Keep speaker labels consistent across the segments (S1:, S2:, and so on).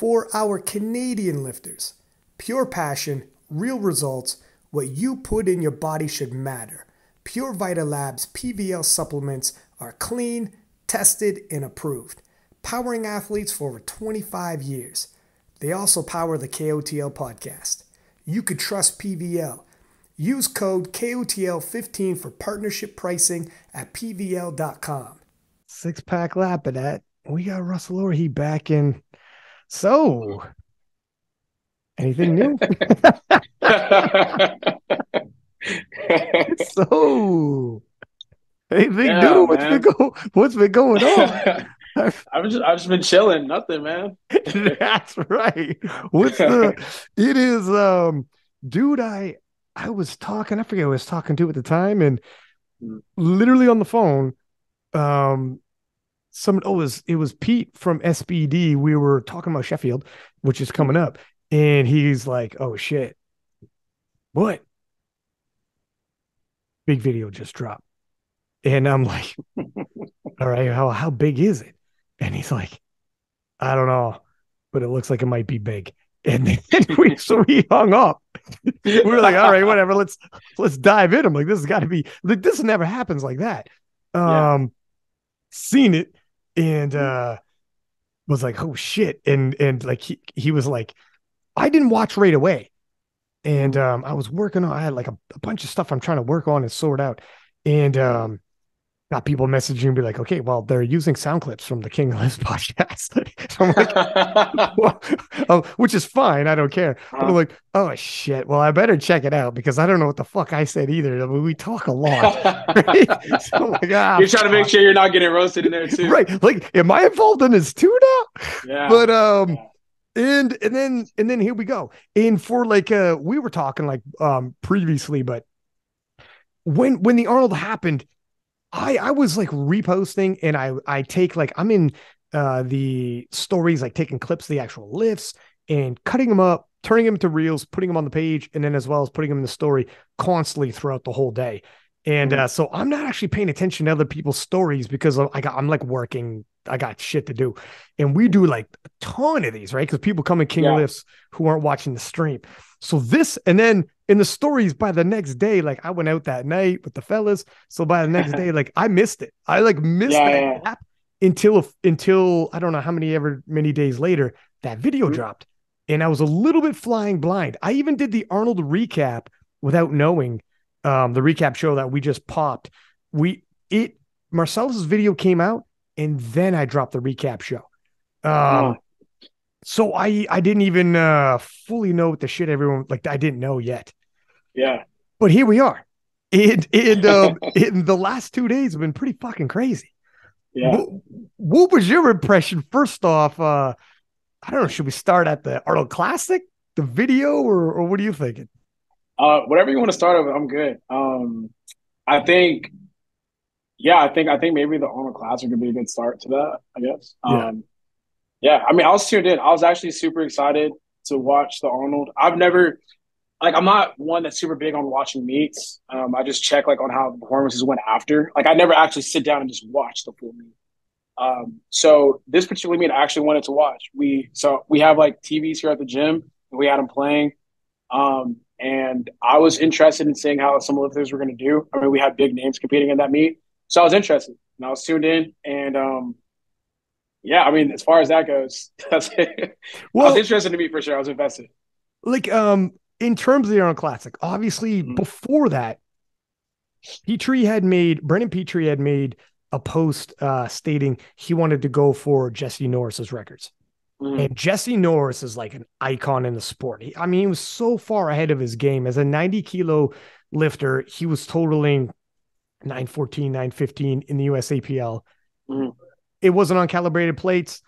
S1: For our Canadian lifters, pure passion, real results, what you put in your body should matter. Pure Vita Labs PVL supplements are clean, tested, and approved, powering athletes for over 25 years. They also power the KOTL podcast. You could trust PVL. Use code KOTL15 for partnership pricing at PVL.com. Six-pack Lapadat. We got Russel Orhii back in. So, anything new? So, anything new? What's been going on?
S2: I've just been chilling, nothing, man.
S1: That's right. It is dude, I was talking, I forget who I was talking to at the time, and literally on the phone, it was Pete from SBD. We were talking about Sheffield, which is coming up, and he's like, "Oh shit, what? Big video just dropped." And I'm like, "All right, how big is it?" And he's like, "I don't know, but it looks like it might be big." And then we hung up. We were like, "All right, whatever. Let's dive in." I'm like, "This has got to be like this never happens like that."
S2: Yeah.
S1: Seen it and was like, "Oh shit!" And like he was like, I didn't watch right away, and I was working on. I had like a bunch of stuff I'm trying to work on and sort out, and got people messaging and be like, "Okay, well, they're using sound clips from the King of Liz podcast." So I'm like, well, which is fine. I don't care. But I'm like, "Oh shit. Well, I better check it out because I don't know what the fuck I said either." I mean, we talk a lot. Right? So I'm like,
S2: You're trying to make sure you're not getting roasted in there too.
S1: Right. Like, am I involved in this too now?
S2: Yeah.
S1: But and then here we go. And for like we were talking like previously, but when the Arnold happened, I was like reposting, and I take like I'm in the stories, like taking clips of the actual lifts and cutting them up, turning them into reels, putting them on the page, and then as well as putting them in the story constantly throughout the whole day. And so I'm not actually paying attention to other people's stories because I'm like working. I got shit to do. And we do like a ton of these, right? Because people come in King of Lifts who aren't watching the stream. So this, and then in the stories by the next day, like I went out that night with the fellas. So by the next day, like I missed it. I like missed that gap until I don't know how many days later that video dropped. And I was a little bit flying blind. I even did the Arnold recap without knowing the recap show that we just popped. Marcellus's video came out, and then I dropped the recap show. So I didn't even fully know what the shit everyone, like I didn't know yet.
S2: Yeah.
S1: But here we are. And the last 2 days have been pretty fucking crazy.
S2: Yeah.
S1: What was your impression? First off, I don't know, should we start at the Arnold Classic, the video, or what are you thinking?
S2: Whatever you want to start with, I'm good. I think maybe the Arnold Classic would be a good start to that, I guess. Yeah. I mean, I was tuned in. I was actually super excited to watch the Arnold. I'm not one that's super big on watching meets. I just check like on how the performances went after. Like I never actually sit down and just watch the full meet. So this particular meet I actually wanted to watch. We have like TVs here at the gym, and we had them playing. And I was interested in seeing how some lifters were going to do. I mean, we had big names competing in that meet. So I was interested, and I was tuned in, and yeah, I mean, as far as that goes, that's it. Well, I was interested to meet for sure. I was invested.
S1: Like, in terms of the Arnold Classic, obviously before that, Brandon Pitre had made a post stating he wanted to go for Jesse Norris's records. And Jesse Norris is like an icon in the sport. He was so far ahead of his game. As a 90-kilo lifter, he was totaling 914, 915 in the USAPL. It wasn't on calibrated plates.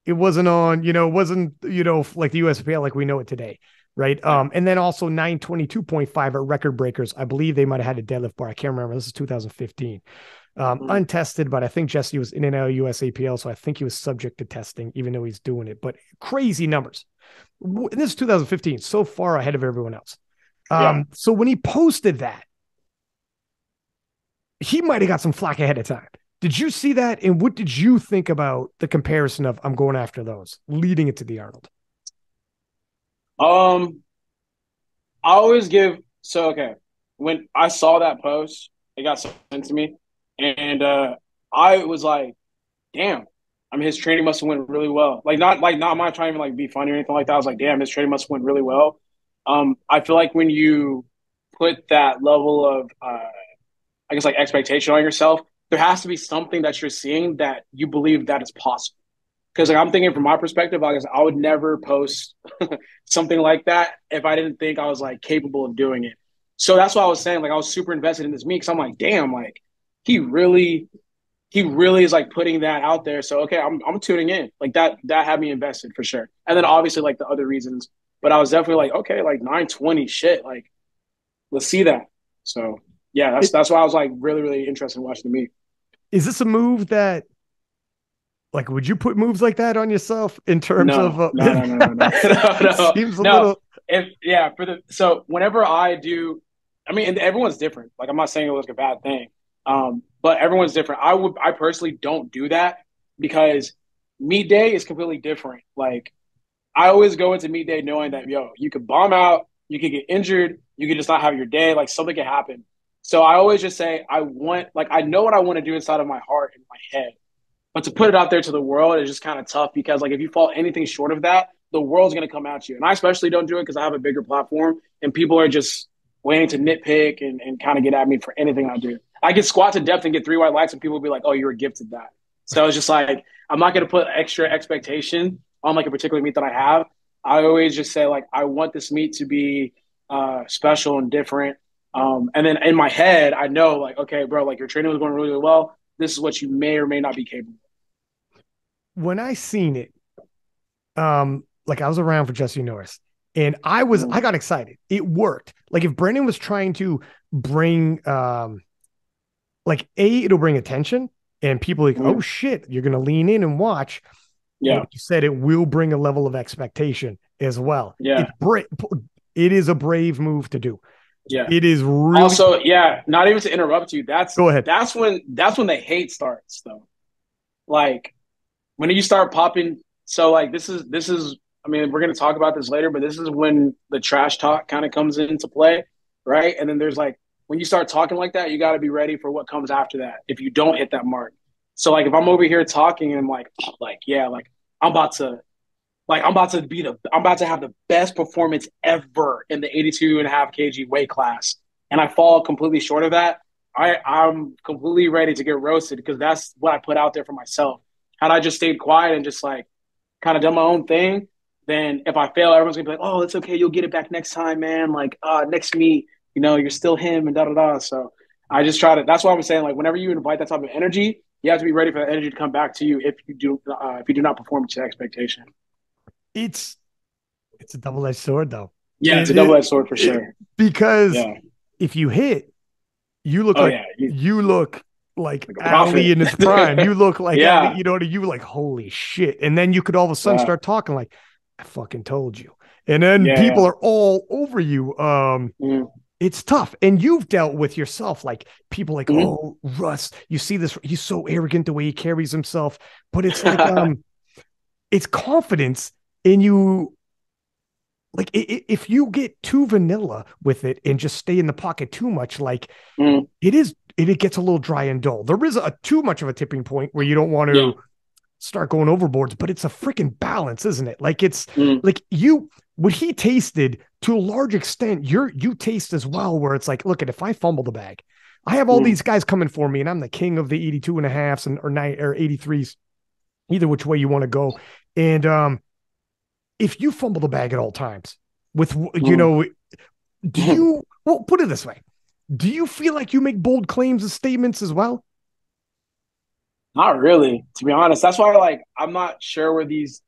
S1: It wasn't on, like the USAPL like we know it today, right? And then also 922.5 at record breakers. I believe they might have had a deadlift bar. I can't remember. This is 2015. Untested, but I think Jesse was in and out of USAPL, so I think he was subject to testing, even though he's doing it. But crazy numbers. And this is 2015, so far ahead of everyone else. So when he posted that, he might have got some flack ahead of time. Did you see that? And what did you think about the comparison of I'm going after those leading it to the Arnold?
S2: Um, I always give so okay. When I saw that post, it got sent to me, and I was like, "Damn!" I mean, his training must have went really well. Not I'm not trying to like be funny or anything like that. I was like, "Damn, his training must have went really well." I feel like when you put that level of I guess like expectation on yourself, there has to be something that you're seeing that you believe that is possible. Because like I'm thinking from my perspective, I guess I would never post something like that if I didn't think I was like capable of doing it. So that's why I was saying like I was super invested in this meet because I'm like, damn, like he really he really is like putting that out there. So okay, I'm tuning in. Like that had me invested for sure. And then obviously like the other reasons, but I was definitely like, okay, like 920 shit, like let's see that. So yeah,
S1: It,
S2: that's why I was like really interested in watching the meet.
S1: is this a move that like would you put moves like that on yourself in terms of it
S2: No.
S1: seems a
S2: No.
S1: little
S2: If yeah, for the so whenever I do, I mean, and everyone's different. Like I'm not saying it was a bad thing, but everyone's different. I personally don't do that because meet day is completely different. Like I always go into meet day knowing that you could bomb out, you could get injured, you could just not have your day, like something could happen. So I always just say I know what I want to do inside of my heart and my head. But to put it out there to the world is just kind of tough because like if you fall anything short of that, the world's gonna come at you. And I especially don't do it because I have a bigger platform and people are just waiting to nitpick and kind of get at me for anything I do. I can squat to depth and get 3 white lights and people will be like, oh, you were gifted that. So it's just like I'm not gonna put extra expectation on like a particular meet that I have. I always just say like I want this meet to be special and different. And then in my head, I know like, okay, bro, like your training was going really, really well. This is what you may or may not be capable
S1: when I seen it, like I was around for Jesse Norris and
S2: of.
S1: I got excited. It worked. Like if Brandon was trying to bring like it'll bring attention and people like, oh
S2: Mm-hmm.
S1: shit, you're gonna lean in and watch.
S2: Yeah,
S1: Like you said, it will bring a level of expectation as well.
S2: yeah,
S1: It is a brave move to do.
S2: yeah.
S1: It is really
S2: Also, yeah, not even to interrupt you.
S1: go ahead.
S2: That's when the hate starts though. Like when you start popping. So like this is. I mean, we're gonna talk about this later, but this is when the trash talk kind of comes into play, right? And then there's like when you start talking like that, you got to be ready for what comes after that. If you don't hit that mark, so like if I'm over here talking and I'm like yeah, like I'm about to I'm about to have the best performance ever in the 82 and a half kg weight class. And I fall completely short of that. I'm completely ready to get roasted because that's what I put out there for myself. Had I just stayed quiet and just like kind of done my own thing, then if I fail, everyone's gonna be like, "Oh, it's okay. You'll get it back next time, man. Like, next meet, you're still him and da da da." So I just try to. That's why I'm saying, like, whenever you invite that type of energy, you have to be ready for that energy to come back to you if you do not perform to expectation.
S1: It's it's a double edged sword though.
S2: Yeah, it's a
S1: It,
S2: double
S1: it,
S2: edged sword for
S1: it
S2: sure.
S1: because
S2: Yeah.
S1: if you hit, you look
S2: Oh
S1: like
S2: yeah.
S1: you look like
S2: Like a
S1: Ali
S2: prophet.
S1: in his prime. You look like Ali,
S2: Yeah.
S1: you like, holy shit. And then you could all of a sudden
S2: Yeah.
S1: start talking like, I fucking told you. And then
S2: Yeah. Yeah.
S1: people are all over you.
S2: Mm-hmm.
S1: It's tough. And you've dealt with yourself, like people like,
S2: Mm-hmm.
S1: oh, Russ, you see this, he's so arrogant the way he carries himself. But it's like it's confidence in you. Like if you get too vanilla with it and just stay in the pocket too much, like
S2: Mm-hmm.
S1: it gets a little dry and dull. There is a too much of a tipping point where you don't want
S2: Yeah.
S1: to start going overboards, but it's a freaking balance, isn't it? Like it's
S2: Mm-hmm.
S1: like you what he tasted to a large extent, you taste as well, where it's like, look at if I fumble the bag, I have all
S2: Mm-hmm.
S1: these guys coming for me, and I'm the king of the 82 and a halves and or nine or 83s, either which way you want to go. And if you fumble the bag at all times with do
S2: Mm-hmm.
S1: you well put it this way, do you feel like you make bold claims and statements as well?
S2: Not really, to be honest. That's why, like, I'm not sure where these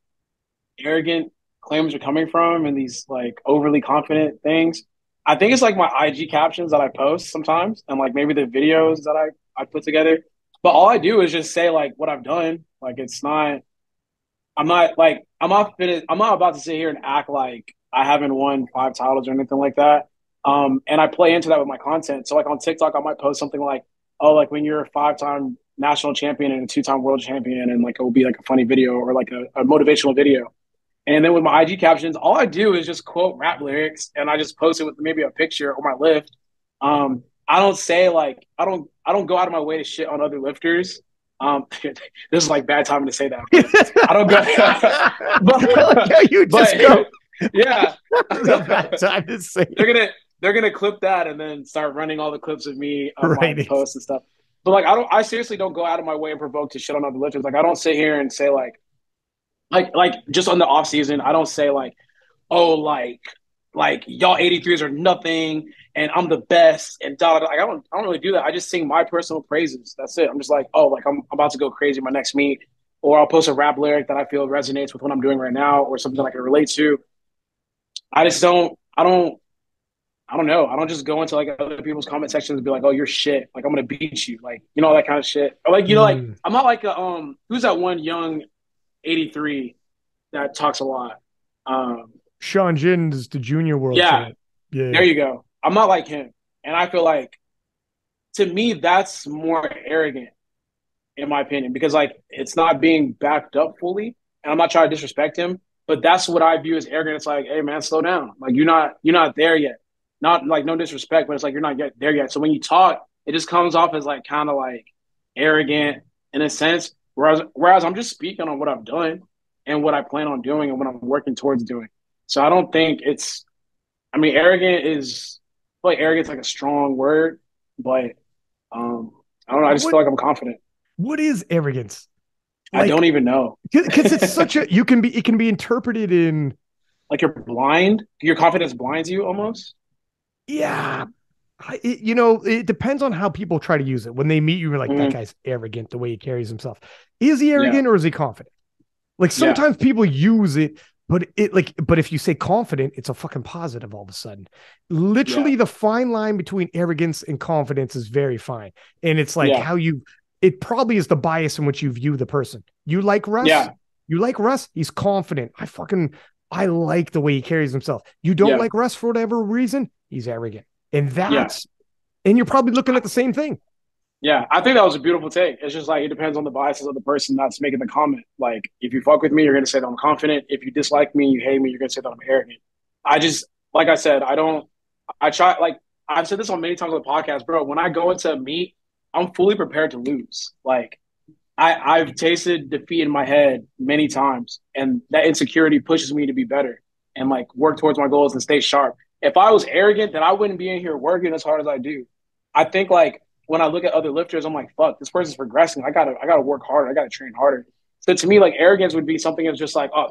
S2: arrogant claims are coming from and these like overly confident things. I think it's like my IG captions that I post sometimes and like maybe the videos that I put together. But all I do is just say like what I've done. Like it's not I'm not about to sit here and act like I haven't won 5 titles or anything like that. And I play into that with my content. So like on TikTok I might post something like, oh, like when you're a 5-time national champion and a 2-time world champion and like it will be like a funny video or like a motivational video And then with my IG captions, all I do is just quote rap lyrics and I just post it with maybe a picture or my lift. I don't say like I don't go out of my way to shit on other lifters. This is like bad timing to say that, but I don't go.
S1: I like how you just go.
S2: Yeah,
S1: This is a bad time to say.
S2: they're gonna clip that and then start running all the clips of me on my
S1: Right.
S2: posts and stuff. But like I seriously don't go out of my way and provoke to shit on other lifters. Like I don't sit here and say like just on the off season, I don't say like, oh, like y'all 83s are nothing and I'm the best and da, da, da. Like, I don't really do that. I just sing my personal praises. That's it. I'm just like, oh, like I'm about to go crazy in my next meet, or I'll post a rap lyric that I feel resonates with what I'm doing right now, or something I can relate to. I just don't. I don't know. I don't just go into like other people's comment sections and be like, "Oh, you're shit." Like I'm gonna beat you. Like all that kind of shit. Or like like
S1: Mm.
S2: I'm not like a who's that one young 83 that talks a lot.
S1: Sean Jin is the junior world
S2: Yeah,
S1: champ. Yeah.
S2: there you go. I'm not like him, and I feel like to me that's more arrogant in my opinion because like it's not being backed up fully, and I'm not trying to disrespect him, but that's what I view as arrogant. It's like, hey man, slow down. Like you're not there yet. Not like no disrespect, but it's like you're not yet there yet. So when you talk, it just comes off as like kind of like arrogant in a sense. Whereas I'm just speaking on what I've done and what I plan on doing and what I'm working towards doing. So I don't think it's. I mean, arrogant is. I feel like arrogant's like a strong word, but I don't know. I just
S1: What
S2: feel like I'm confident.
S1: what is arrogance?
S2: I don't
S1: Like,
S2: even know.
S1: because it's such a it can be interpreted in,
S2: Like you're blind. Your confidence blinds you almost.
S1: yeah. It depends on how people try to use it. When they meet you, you're like, that
S2: Mm,
S1: guy's arrogant the way he carries himself. Is he
S2: yeah,
S1: arrogant or is he confident? Like
S2: yeah,
S1: sometimes people use it, but if you say confident, it's a fucking positive all of a sudden.
S2: yeah,
S1: Literally, the fine line between arrogance and confidence is very fine. And it's like
S2: yeah,
S1: how it probably is the bias in which you view the person. You like Russ?
S2: yeah,
S1: You like Russ? He's confident. I like the way he carries himself. You don't
S2: yeah,
S1: like Russ for whatever reason, he's arrogant.
S2: yeah,
S1: And you're probably looking at the same thing.
S2: yeah. I think that was a beautiful take. It's just like it depends on the biases of the person that's making the comment. Like if you fuck with me, you're gonna say that I'm confident. If you dislike me, you hate me, you're gonna say that I'm arrogant. I just like I said, I don't. I try like I've said this on many times on the podcast, bro. When I go into a meet, I'm fully prepared to lose. Like I've tasted defeat in my head many times, and that insecurity pushes me to be better and like work towards my goals and stay sharp. If I was arrogant, then I wouldn't be in here working as hard as I do. I think like when I look at other lifters, I'm like, fuck, this person's progressing. I gotta work harder. I gotta train harder. So to me, like arrogance would be something that's just like, oh,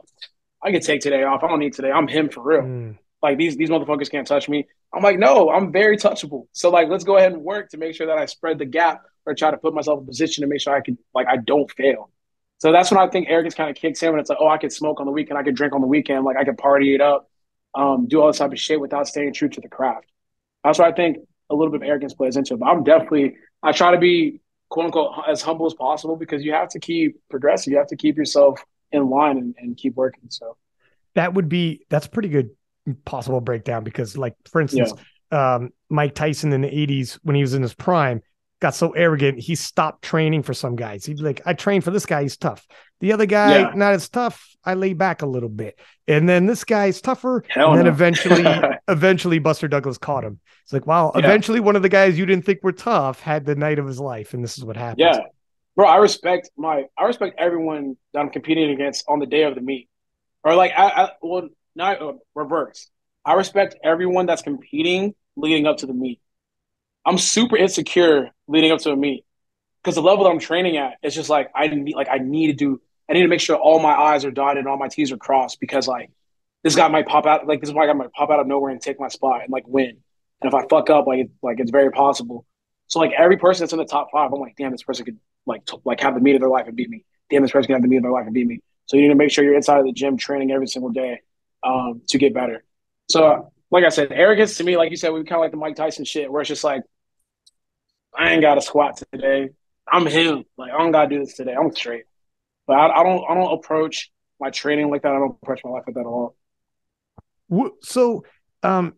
S2: I can take today off. I don't need today. I'm him for real.
S1: Mm.
S2: Like these motherfuckers can't touch me. I'm like, no, I'm very touchable. So like, let's go ahead and work to make sure that I spread the gap or try to put myself in a position to make sure I can like I don't fail. So that's when I think arrogance kind of kicks in when it's like, oh, I could smoke on the weekend, I could drink on the weekend, like I could party it up, do all this type of shit without staying true to the craft. That's why I think a little bit of arrogance plays into it. But I'm definitely I try to be quote unquote as humble as possible because you have to keep progressing. You have to keep yourself in line and keep working. So
S1: That's pretty good possible breakdown because, like, for
S2: yeah,
S1: instance, Mike Tyson in the 80s when he was in his prime got so arrogant he stopped training for some guys. He'd be like, I train for this guy, he's tough. The other guy,
S2: yeah,
S1: not as tough. I lay back a little bit. And then this guy's tougher. And
S2: hell
S1: then
S2: no.
S1: eventually Buster Douglas caught him. It's like, wow,
S2: Yeah,
S1: eventually one of the guys you didn't think were tough had the night of his life. And this is what happens.
S2: yeah, bro. I respect everyone that I'm competing against on the day of the meet, or like well not reverse. I respect everyone that's competing leading up to the meet. I'm super insecure leading up to a meet because the level that I'm training at is just like I need to make sure all my I's are dotted and all my T's are crossed because like this guy might pop out like this guy might pop out of nowhere and take my spot and like win. And if I fuck up, like it's very possible. So like every person that's in the top five, I'm like, damn, this person could like have the meet of their life and beat me. Damn, this person can have the meet of their life and beat me. So you need to make sure you're inside of the gym training every single day to get better. So like I said, arrogance to me, like you said, we kind of like the Mike Tyson shit, where it's just like I ain't got to squat today. I'm him. Like I don't gotta do this today. I'm straight. But I don't approach my training like that. I don't approach my life like that at all.
S1: So,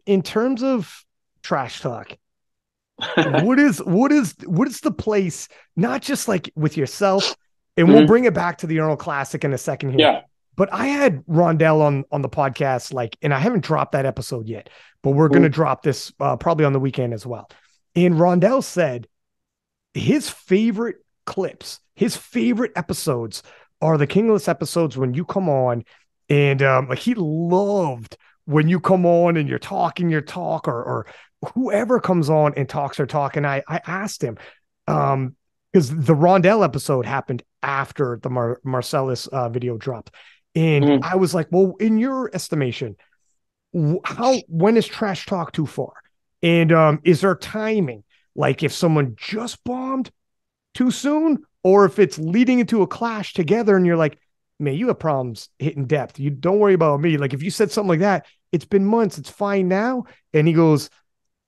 S1: in terms of trash talk, what is the place, not just like with yourself, and we'll
S2: Mm-hmm.
S1: bring it back to the Arnold Classic in a second here.
S2: Yeah.
S1: But I had Rondell on the podcast, like, and I haven't dropped that episode yet, but we're going to drop this probably on the weekend as well. And Rondell said his favorite clips, his favorite episodes are the Kingless episodes when you come on, and like he loved when you come on and you're talking your talk, or whoever comes on and talks their talk. And I asked him, because the Rondell episode happened after the Marcellus video dropped. And I was like, well, in your estimation, when is trash talk too far? And is there timing? Like if someone just bombed too soon, or if it's leading into a clash together and you're like, man, you have problems hitting depth. You don't worry about me. Like if you said something like that, it's been months, it's fine now. And he goes,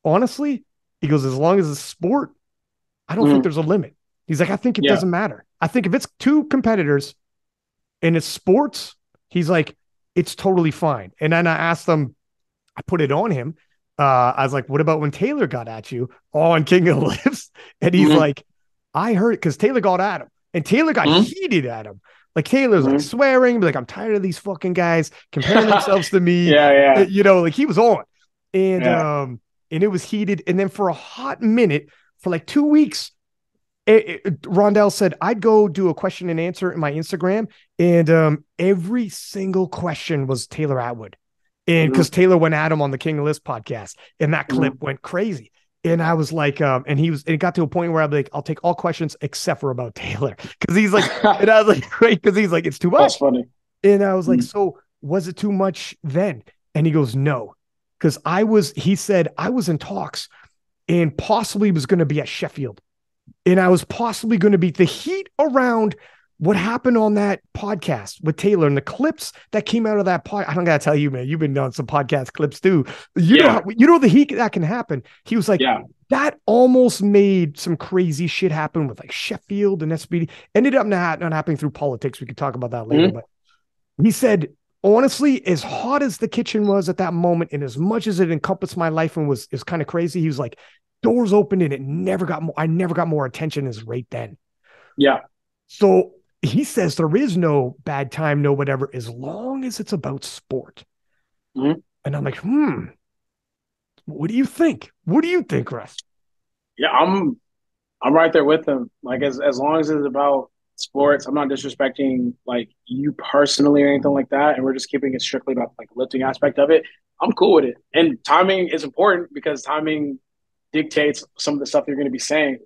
S1: honestly, he goes, as long as it's sport, I don't think there's a limit. He's like, I think it doesn't matter. I think if it's two competitors and it's sports, he's like, it's totally fine. And then I asked him, I put it on him. I was like, what about when Taylor got at you on King of the Lips? And he's like, I heard it because Taylor got at him, and Taylor got heated at him. Like Taylor's like swearing, like, I'm tired of these fucking guys comparing themselves to me. You know, like he was on. And it was heated. And then for a hot minute, for like 2 weeks, Rondell said, I'd go do a question and answer in my Instagram. And every single question was Taylor Atwood. And because Taylor went at him on the King of List podcast, and that clip went crazy. And I was like, and it got to a point where I'd be like, I'll take all questions except for about Taylor. Cause he's like, and I was like, great. Cause he's like, it's too much.
S2: That's funny.
S1: And I was like, so was it too much then? And he goes, no. Cause he said, I was in talks and possibly was going to be at Sheffield. And I was possibly going to be the heat around what happened on that podcast with Taylor and the clips that came out of that pod. I don't got to tell you, man, you've been on some podcast clips too. You know the heat that can happen. He was like, that almost made some crazy shit happen with like Sheffield and SBD. Ended up not happening through politics. We could talk about that later. But he said, honestly, as hot as the kitchen was at that moment, and as much as it encompassed my life and was kind of crazy, he was like, doors opened and I never got more attention as right then.
S2: Yeah.
S1: So he says there is no bad time, no whatever, as long as it's about sport. And I'm like, what do you think? What do you think, Russ?
S2: Yeah, I'm right there with him. Like as long as it's about sports, I'm not disrespecting like you personally or anything like that, and we're just keeping it strictly about like the lifting aspect of it. I'm cool with it. And timing is important because timing dictates some of the stuff you're going to be saying.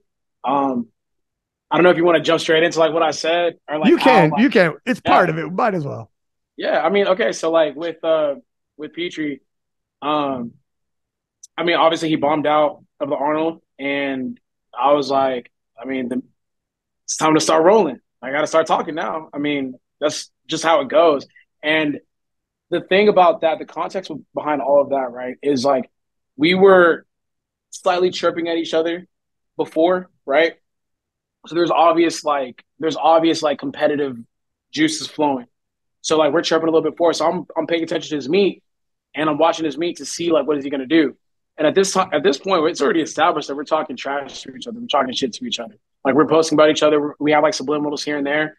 S2: I don't know if you want to jump straight into like what I said or like
S1: you can. It's part of it. Might as well.
S2: Yeah, I mean, okay, so like with Pitre, I mean, obviously he bombed out of the Arnold, and I was like, I mean, it's time to start rolling. I got to start talking now. I mean, that's just how it goes. And the thing about that, the context behind all of that, right, is like we were slightly chirping at each other before, right? So there's obvious competitive juices flowing. So like we're chirping a little bit before. So I'm paying attention to his meat, and I'm watching his meat to see like what is he going to do. And at this point, it's already established that we're talking trash to each other. We're talking shit to each other. Like we're posting about each other. We have like subliminals here and there.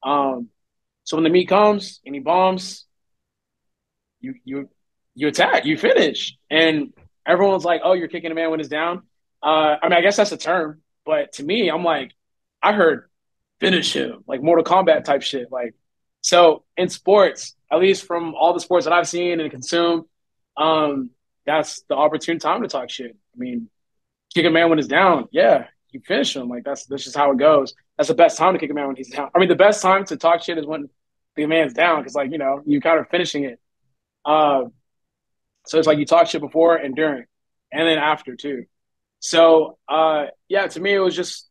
S2: So when the meat comes and he bombs, you attack, you finish, and everyone's like, "Oh, you're kicking a man when it's down." I mean, I guess that's a term, but to me, I'm like, I heard finish him, like Mortal Kombat type shit. Like, so in sports, at least from all the sports that I've seen and consumed, that's the opportune time to talk shit. I mean, kick a man when he's down, yeah, you finish him. Like that's just how it goes. That's the best time to kick a man when he's down. I mean, the best time to talk shit is when the man's down because, like, you know, you kind of finishing it. So it's like you talk shit before and during, and then after too. So yeah, to me, it was just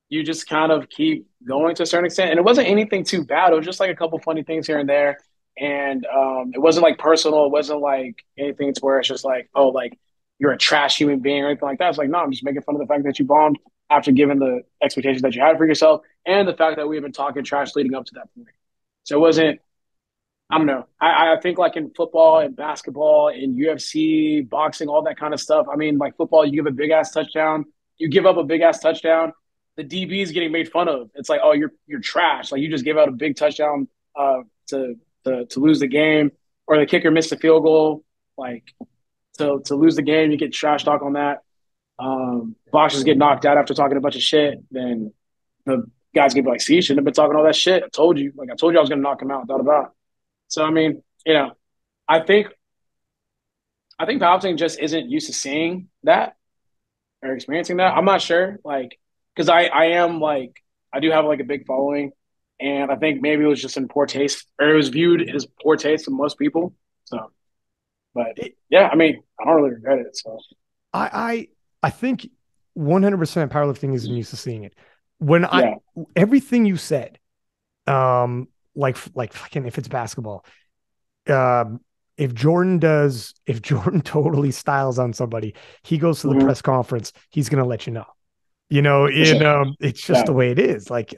S2: you just kind of keep going to a certain extent, and it wasn't anything too bad. It was just like a couple funny things here and there, and it wasn't like personal. It wasn't like anything to where it's just like, oh, like you're a trash human being or anything like that. It's like, no, I'm just making fun of the fact that you bombed after giving the expectations that you had for yourself, and the fact that we have been talking trash leading up to that point. So it wasn't. I don't know. I think like in football and basketball and UFC, boxing, all that kind of stuff. I mean, like football, you give a big ass touchdown, you give up a big ass touchdown, the DB is getting made fun of. It's like, oh, you're trash. Like you just gave out a big touchdown to to lose the game, or the kicker missed a field goal, like to lose the game, you get trash talk on that. Boxers get knocked out after talking a bunch of shit, then the guys can be like, see, you shouldn't have been talking all that shit. I told you. Like, I told you I was going to knock him out, about. So, I mean, I think powerlifting just isn't used to seeing that or experiencing that. I'm not sure, like, because I am like, I do have like a big following, and I think maybe it was just in poor taste, or it was viewed as poor taste to most people. So, but yeah, I mean, I don't really regret it. So,
S1: I think 100% powerlifting isn't used to seeing it. When
S2: yeah.
S1: Everything you said, like fucking, if it's basketball, if Jordan totally styles on somebody, he goes to the press conference, he's gonna let you know. It's just the way it is. Like,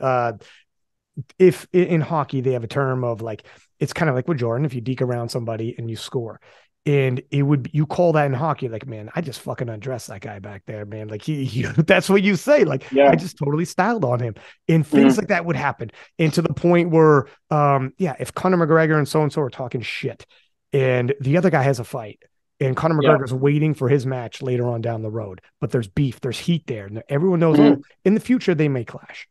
S1: if in hockey they have a term of like, it's kind of like with Jordan, if you deke around somebody and you score. And you call that in hockey, like, man, I just fucking undressed that guy back there, man. Like that's what you say. Like, I just totally styled on him, and things like that would happen. And to the point where, if Conor McGregor and so are talking shit, and the other guy has a fight, and Conor McGregor's waiting for his match later on down the road, but there's beef, there's heat there, and everyone knows, oh, in the future they may clash.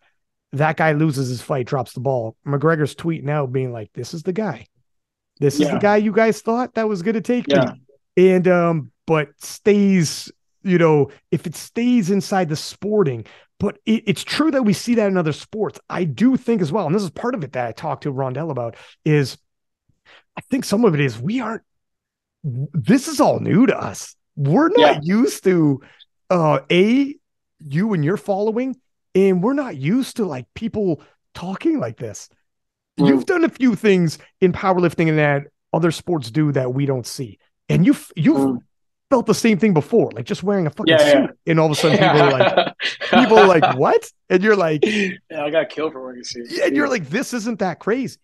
S1: That guy loses his fight, drops the ball. McGregor's tweeting out, being like, "This is the guy. This is the guy you guys thought that was going to take me." And, but stays, if it stays inside the sporting, but it's true that we see that in other sports. I do think as well, and this is part of it that I talked to Rondell about, is I think some of it is this is all new to us. We're not used to, you and your following, and we're not used to like people talking like this. You've done a few things in powerlifting and that other sports do that we don't see. And you've felt the same thing before, like just wearing a fucking suit. And all of a sudden people are like, what? And you're like,
S2: I got killed for wearing a suit.
S1: Yeah, and you're like, this isn't that crazy.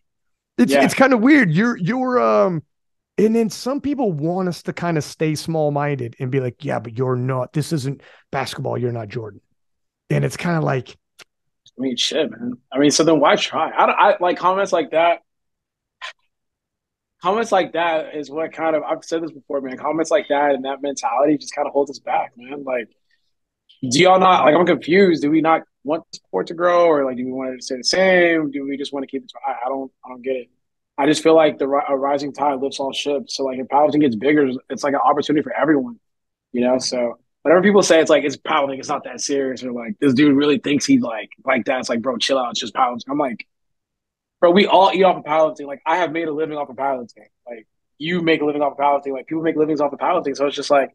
S1: It's kind of weird. And then some people want us to kind of stay small-minded and be like, yeah, but you're not, this isn't basketball. You're not Jordan. And it's kind of like,
S2: I mean, shit, man. I mean, so then why try? I like comments like that. Comments like that is what kind of, I've said this before, man. Comments like that and that mentality just kind of holds us back, man. Like, do y'all not, like, I'm confused. Do we not want the sport to grow, or like, do we want it to stay the same? Do we just want to keep it? I don't get it. I just feel like a rising tide lifts all ships. So like, if powerlifting gets bigger, it's like an opportunity for everyone, So whenever people say it's powerlifting, it's not that serious, or like this dude really thinks he's like that, it's like, bro, chill out, it's just powerlifting. I'm like, bro, we all eat off of powerlifting. Like, I have made a living off of powerlifting. Like, you make a living off of powerlifting. Like, people make livings off of powerlifting. So it's just like,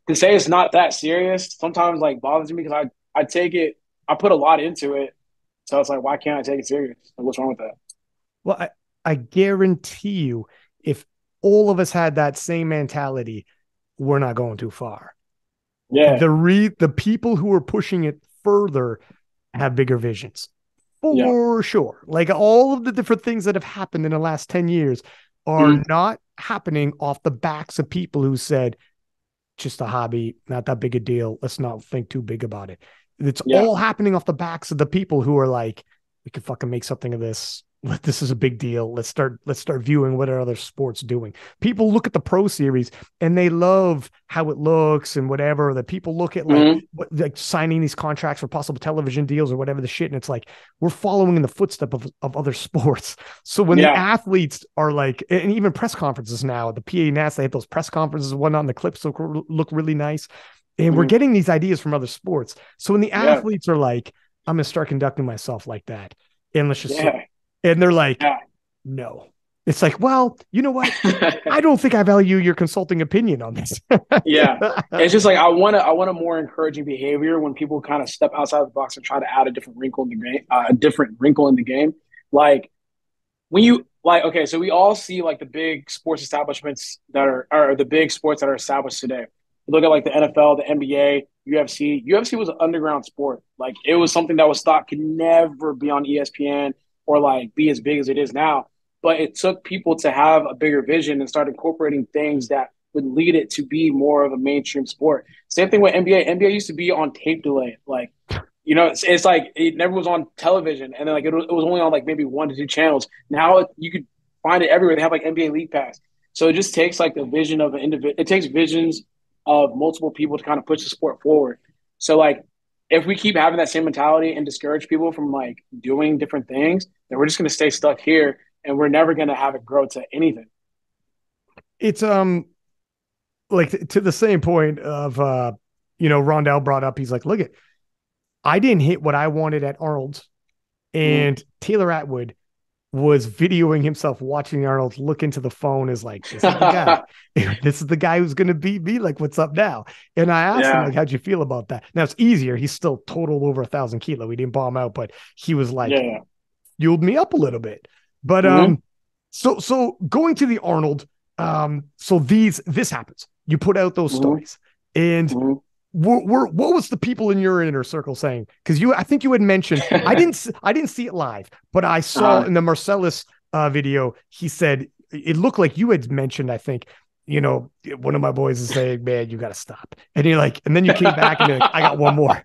S2: to say it's not that serious sometimes like bothers me, because I take it, I put a lot into it. So it's like, why can't I take it serious? Like, what's wrong with that?
S1: Well, I guarantee you, if all of us had that same mentality, we're not going too far.
S2: Yeah.
S1: The people who are pushing it further have bigger visions, for sure. Like, all of the different things that have happened in the last 10 years are not happening off the backs of people who said, just a hobby, not that big a deal. Let's not think too big about it. It's all happening off the backs of the people who are like, we could fucking make something of this. This is a big deal. Let's start viewing what are other sports doing. People look at the Pro Series and they love how it looks and whatever. That people look at like signing these contracts for possible television deals or whatever the shit. And it's like, we're following in the footsteps of other sports. So when the athletes are like, and even press conferences now, the PA Nats, they have those press conferences and whatnot, and the clips look really nice. And we're getting these ideas from other sports. So when the athletes are like, I'm going to start conducting myself like that, and let's just and they're like, no. It's like, well, you know what? I don't think I value your consulting opinion on this.
S2: It's just like, I want a more encouraging behavior when people kind of step outside the box and try to add a different wrinkle in the game. Like, when you like, okay, so we all see like the big sports establishments that are the big sports that are established today. You look at like the NFL, the NBA, UFC. UFC was an underground sport. Like, it was something that was thought could never be on ESPN or like be as big as it is now. But it took people to have a bigger vision and start incorporating things that would lead it to be more of a mainstream sport. Same thing with NBA. NBA used to be on tape delay. Like, it's like it never was on television. And then like it was only on like maybe 1 to 2 channels. Now you could find it everywhere. They have like NBA League Pass. So it just takes like the vision of an individual. It takes visions of multiple people to kind of push the sport forward. So like if we keep having that same mentality and discourage people from like doing different things, then we're just going to stay stuck here and we're never going to have it grow to anything.
S1: It's like to the same point of Rondell brought up, he's like, look at, I didn't hit what I wanted at Arnold's, and Taylor Atwood was videoing himself watching Arnold look into the phone is like, this is the guy. This is the guy who's going to beat me. Like, what's up now? And I asked him, like, how'd you feel about that? Now it's easier. He's still total over 1,000 kilo. We didn't bomb out, but he was like, fueled me up a little bit. But so going to the Arnold, so this happens. You put out those stories, and what was the people in your inner circle saying? Because I think you had mentioned, I didn't see it live, but I saw in the Marcellus video, he said it looked like you had mentioned, I think, one of my boys is saying, man, you got to stop. And you're like, and then you came back and you're like, I got one more.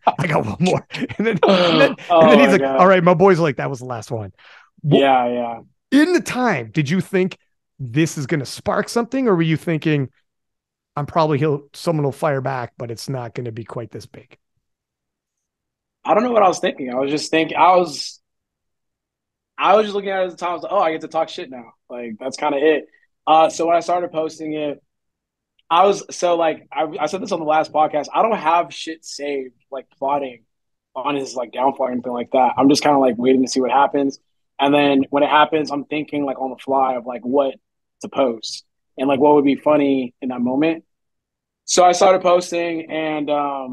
S1: And then he's like, God. All right, my boy's like, that was the last one.
S2: Yeah.
S1: In the time, did you think this is going to spark something, or were you thinking, someone will fire back, but it's not going to be quite this big?
S2: I don't know what I was thinking. I was just thinking, I was just looking at it at the time. I was like, oh, I get to talk shit now. Like, that's kind of it. So when I started posting it, I said this on the last podcast. I don't have shit saved, like plotting on his like downfall or anything like that. I'm just kind of like waiting to see what happens. And then when it happens, I'm thinking like on the fly of like what to post and like what would be funny in that moment. So I started posting, and I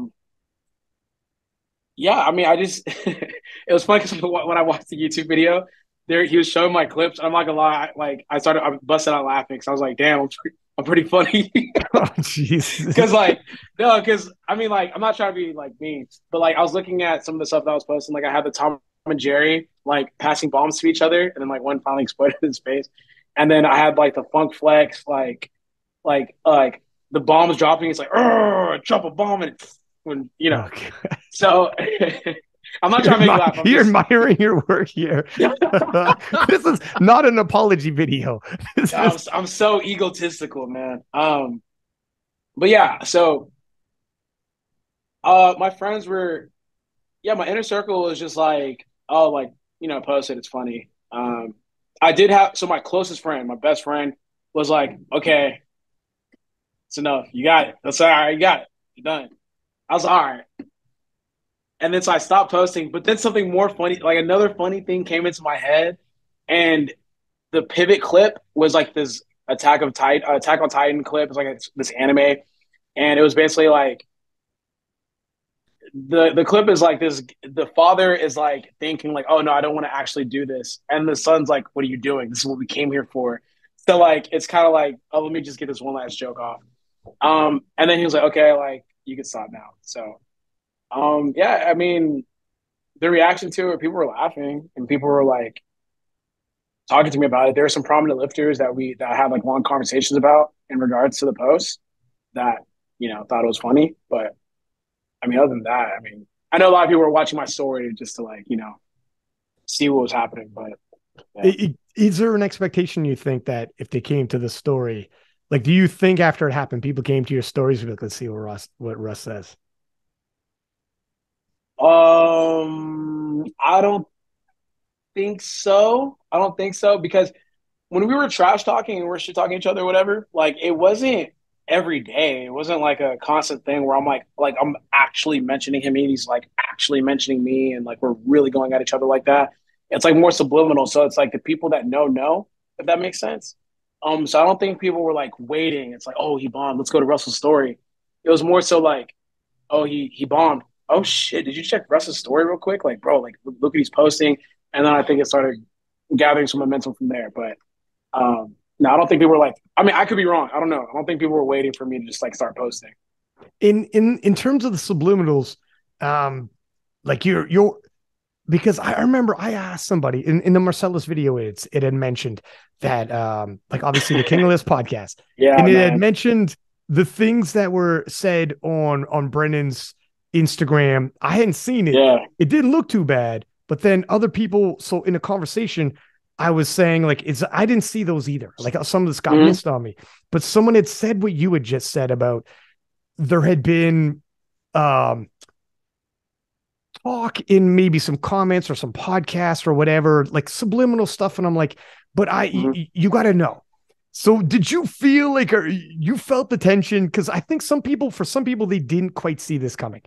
S2: mean, I just it was funny because when I watched the YouTube video, he was showing my clips. I'm not gonna lie, like I busted out laughing because I was like, damn, I'm pretty funny.
S1: Oh, jeez.
S2: Because I mean, like I'm not trying to be like mean, but like I was looking at some of the stuff that I was posting. Like I had the Tom and Jerry like passing bombs to each other, and then like one finally exploded in his face. And then I had like the Funk Flex, like the bomb was dropping. It's like, drop a bomb, and when So I'm not trying to make you laugh.
S1: You're admiring your work here. This is not an apology video.
S2: I'm so egotistical, man. But yeah, so my friends were, my inner circle was just like, oh, like post it, it's funny. I did have my closest friend, my best friend, was like, okay, it's enough. You got it. That's all right. You got it. You're done. I was all right. And then so I stopped posting, but then something more funny, like another funny thing came into my head, and the pivot clip was like this Attack on Titan clip. It's like this anime, and it was basically like the clip is like this. The father is like thinking like, oh no, I don't want to actually do this, and the son's like, what are you doing? This is what we came here for. So like it's kind of like, oh, let me just get this one last joke off. And then he was like, okay, like you can stop now. So I mean, the reaction to it, people were laughing and people were like talking to me about it. There were some prominent lifters that I had like long conversations about in regards to the post that, thought it was funny. But I mean, other than that, I mean, I know a lot of people were watching my story just to like, see what was happening. But
S1: is there an expectation, you think, that if they came to the story, like, do you think after it happened, people came to your stories and be like, let's see what Russ says?
S2: I don't think so. Because when we were trash talking and we're shit talking each other or whatever, like it wasn't every day. It wasn't like a constant thing where I'm like I'm actually mentioning him and he's like actually mentioning me and like we're really going at each other like that. It's like more subliminal. So it's like the people that know, if that makes sense. So I don't think people were like waiting. It's like, oh, he bombed. Let's go to Russell's story. It was more so like, oh, he bombed. Oh shit, did you check Russ's story real quick? Like, bro, like look what he's posting. And then I think it started gathering some momentum from there. But no, I don't think people were like, I mean, I could be wrong. I don't know. I don't think people were waiting for me to just like start posting.
S1: In terms of the subliminals, like you're because I remember I asked somebody in the Marcellus video, it had mentioned that like obviously the King of List podcast. And it had mentioned the things that were said on Brennan's Instagram. I hadn't seen it.
S2: Yeah.
S1: It didn't look too bad, but then other people, so in a conversation, I was saying like I didn't see those either. Like some of this got
S2: Mm-hmm.
S1: missed on me. But someone had said what you had just said about there had been um talk in maybe some comments or some podcast or whatever, like subliminal stuff. And I'm like, but
S2: Mm-hmm.
S1: you got to know. So did you feel like, or you felt the tension? Cause I think for some people, they didn't quite see this coming.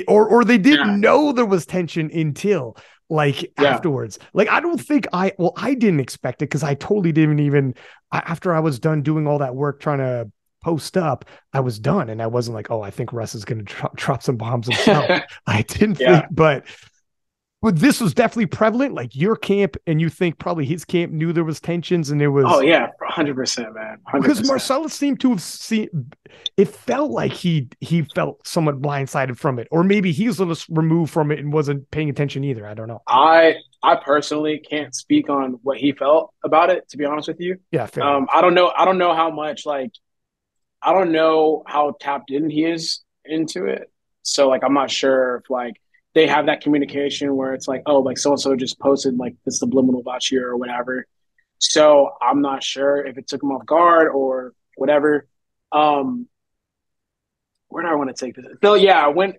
S1: Or they
S2: Yeah.
S1: didn't know there was tension until like
S2: Yeah.
S1: afterwards. Like, I don't think I didn't expect it. Cause I totally didn't even, after I was done doing all that work, trying to post up, I was done. And I wasn't like, oh, I think Russ is going to drop some bombs himself. I didn't think,
S2: Yeah.
S1: but this was definitely prevalent. Like your camp, and you think probably his camp knew there was tensions, and there
S2: Oh
S1: was
S2: yeah, 100%, man, hundred
S1: because
S2: percent.
S1: Marcellus seemed to have seen. It felt like he felt somewhat blindsided from it, or maybe he was a little removed from it and wasn't paying attention either. I don't know.
S2: I personally can't speak on what he felt about it. To be honest with you,
S1: Yeah, fair enough.
S2: I don't know. I don't know how much like I don't know how tapped in he is into it. So like I'm not sure if like they have that communication where it's like, oh, like so and so just posted like the subliminal about you or whatever. So I'm not sure if it took him off guard or whatever. Um, where do I want to take this? So yeah, when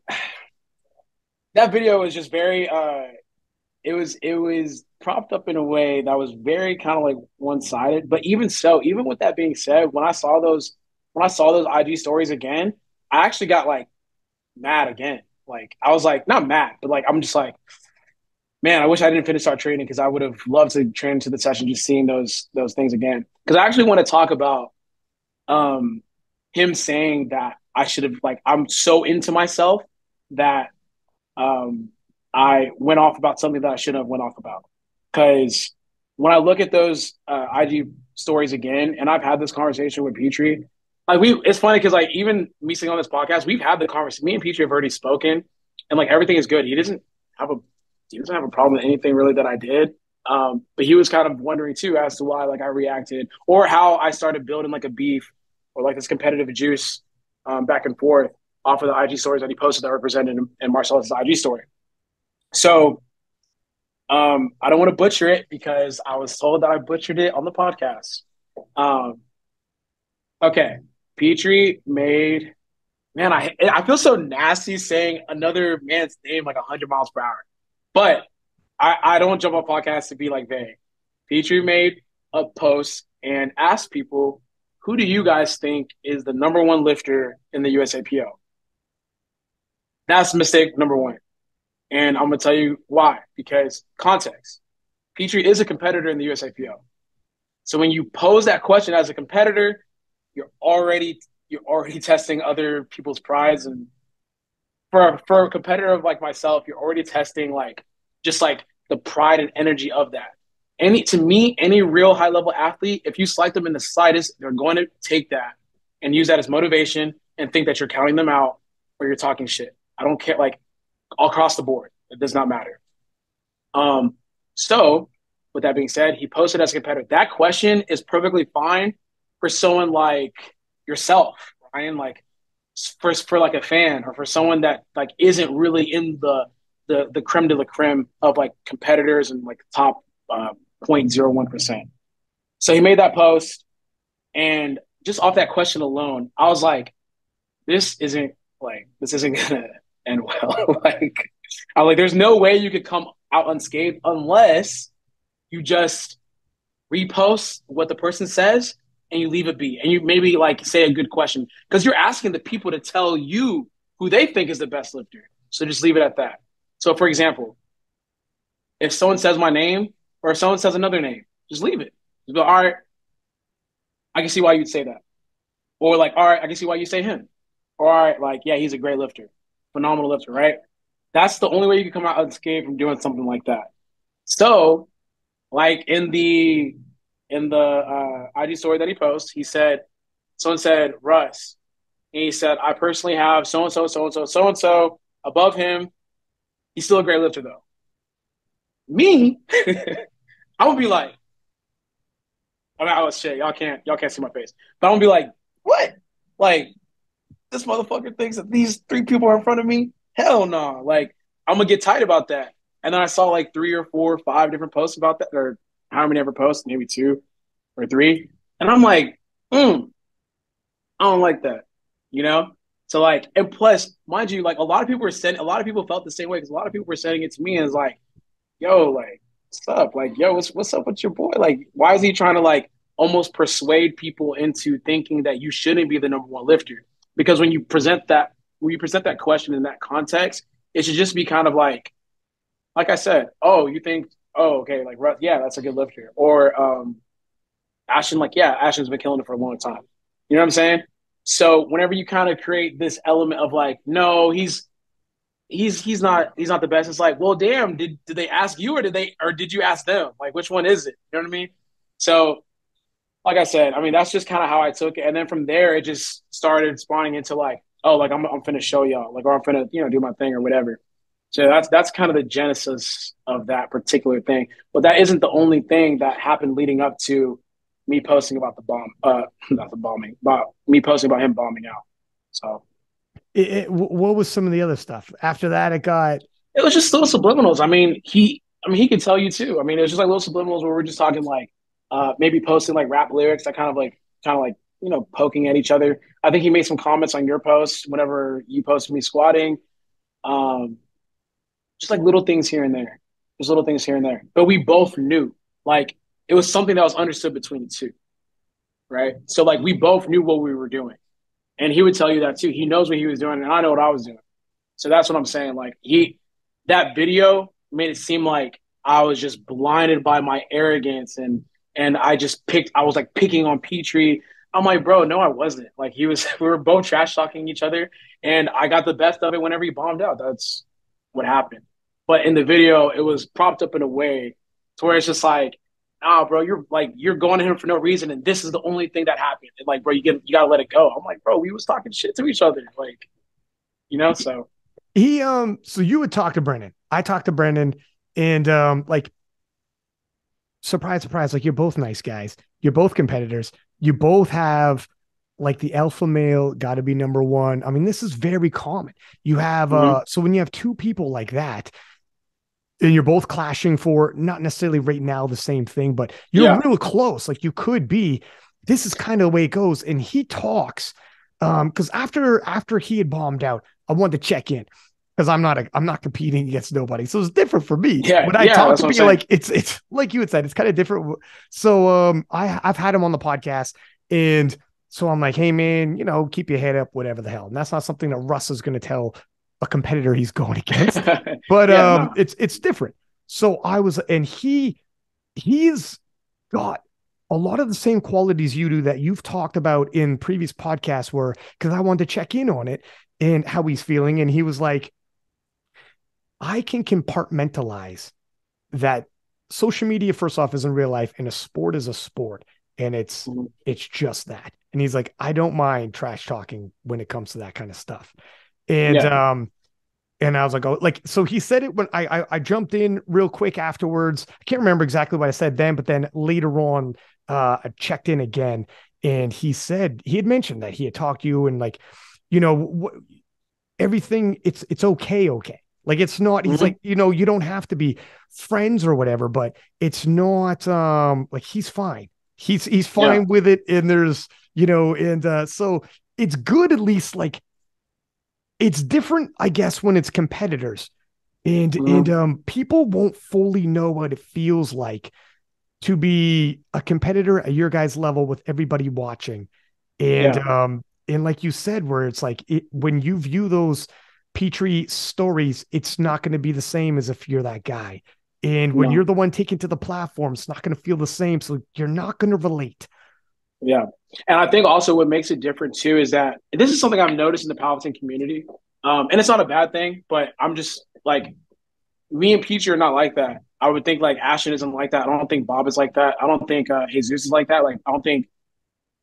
S2: that video was just very it was propped up in a way that was very kind of like one sided. But even so, even with that being said, when I saw those IG stories again, I actually got like mad again. Like I was like not mad, but like I'm just like, man, I wish I didn't finish our training because I would have loved to train to the session just seeing those things again. Because I actually want to talk about um him saying that I should have like I'm so into myself that um I went off about something that I shouldn't have went off about. Because when I look at those IG stories again, and I've had this conversation with Petrie, like it's funny because like even me sitting on this podcast, we've had the conversation. Me and Petrie have already spoken, and like everything is good. Have a he doesn't have a problem with anything really that I did. But he was kind of wondering too as to why like I reacted or how I started building like a beef or like this competitive juice back and forth off of the IG stories that he posted that represented him in Marcellus' IG story. So I don't want to butcher it because I was told that I butchered it on the podcast. Um, okay, Petrie made man. I feel so nasty saying another man's name like 100 miles per hour, but I don't jump on podcasts to be like vague. Petrie made a post and asked people, "Who do you guys think is the number one lifter in the USAPO?" That's mistake number one. And I'm gonna tell you why. Because context. Petrie is a competitor in the USAPL. So when you pose that question as a competitor, you're already testing other people's prides. And for a competitor like myself, you're already testing like just like the pride and energy of that. Any real high level athlete, if you slight them in the slightest, they're going to take that and use that as motivation and think that you're counting them out or you're talking shit. I don't care, like all across the board. It does not matter. Um, so with that being said, he posted as a competitor. That question is perfectly fine for someone like yourself, Ryan, like for like a fan or for someone that like isn't really in the creme de la creme of like competitors and like top 0.01%. So he made that post and just off that question alone, I was like, this isn't gonna end well. Like I'm like, there's no way you could come out unscathed unless you just repost what the person says and you leave it be and you maybe like say a good question because you're asking the people to tell you who they think is the best lifter. So just leave it at that. So for example, if someone says my name or if someone says another name, just leave it. Just go, all right, I can see why you'd say that. Or like, all right, I can see why you say him. Or all right, like, yeah, he's a great lifter, phenomenal lifter, right? That's the only way you can come out unscathed from doing something like that. So, like in the IG story that he posts, he said, someone said Russ, and he said, I personally have so and so, so and so, so and so above him. He's still a great lifter though. Me, I would be like, I mean, I was shit. Y'all can't see my face, but I'm gonna be like, what? Like this motherfucker thinks that these three people are in front of me? Hell no. Like, I'm gonna get tight about that. And then I saw like 3 or 4 or 5 different posts about that, or how many ever posts, maybe 2 or 3. And I'm like, I don't like that, you know? So like, and plus, mind you, like a lot of people felt the same way because a lot of people were sending it to me and it's like, yo, like, what's up? Like, yo, what's up with your boy? Like, why is he trying to like almost persuade people into thinking that you shouldn't be the number one lifter? Because when you present that question in that context, it should just be kind of like I said, oh, you think, oh, okay, like, yeah, that's a good lifter. Or Ashton, like, yeah, Ashton's been killing it for a long time. You know what I'm saying? So whenever you kind of create this element of like, no, he's not the best. It's like, well, damn, did they ask you or did you ask them? Like, which one is it? You know what I mean? So, like I said, I mean that's just kind of how I took it, and then from there it just started spawning into like, oh, like I'm finna show y'all, like, or I'm finna do my thing or whatever. So that's kind of the genesis of that particular thing. But that isn't the only thing that happened leading up to me posting about the bomb, not the bombing, but me posting about him bombing out. So
S1: What was some of the other stuff after that? It got
S2: it was just little subliminals. I mean, he could tell you too. I mean, it was just like little subliminals where we're just talking like, maybe posting like rap lyrics that kind of like, poking at each other. I think he made some comments on your post whenever you posted me squatting. Um, just like little things here and there, just little things here and there. But we both knew, like, it was something that was understood between the two, right? So like we both knew what we were doing, and he would tell you that too. He knows what he was doing, and I know what I was doing. So that's what I'm saying. Like that video made it seem like I was just blinded by my arrogance and I was like picking on Pitre. I'm like, bro, no, I wasn't. Like we were both trash talking each other, and I got the best of it whenever he bombed out. That's what happened. But in the video, it was propped up in a way to where it's just like, nah, bro, you're going to him for no reason, and this is the only thing that happened. And like, bro, you gotta let it go. I'm like, bro, we was talking shit to each other, like, so.
S1: he so you would talk to Brendan. I talked to Brendan, and like, surprise, surprise, like, you're both nice guys. You're both competitors. You both have like the alpha male got to be number one. I mean, this is very common. You have so when you have two people like that, and you're both clashing for not necessarily right now the same thing, but you're real close. Like, you could be. This is kind of the way it goes. And he talks because after he had bombed out, I wanted to check in because I'm not competing against nobody, so it's different for me.
S2: Yeah,
S1: when I talk to people, like,
S2: it's
S1: like you had said, it's kind of different. So I've had him on the podcast, and so I'm like, hey man, keep your head up, whatever the hell. And that's not something that Russ is going to tell a competitor he's going against, but
S2: no.
S1: it's different. So and he's got a lot of the same qualities you do that you've talked about in previous podcasts, where, because I wanted to check in on it and how he's feeling. And he was like, I can compartmentalize that social media, first off, is in real life, and a sport is a sport. And it's just that. And he's like, I don't mind trash talking when it comes to that kind of stuff. And and I was like, oh, like, so he said it when I jumped in real quick afterwards. I can't remember exactly what I said then, but then later on, I checked in again, and he said he had mentioned that he had talked to you, and like, everything, it's okay. Like, it's not, he's like, you don't have to be friends or whatever, but it's not like, he's fine. He's fine with it. And there's, and so it's good, at least, like, it's different, I guess, when it's competitors, and people won't fully know what it feels like to be a competitor at your guys' level with everybody watching. And like you said, where it's like, when you view those Pitre stories, it's not going to be the same as if you're that guy. And when you're the one taken to the platform, it's not going to feel the same. So you're not going to relate.
S2: Yeah. And I think also what makes it different too is that this is something I've noticed in the powerlifting community. And it's not a bad thing, but I'm just like, me and Peachy are not like that. I would think like Ashton isn't like that. I don't think Bob is like that. I don't think Jesus is like that. Like, I don't think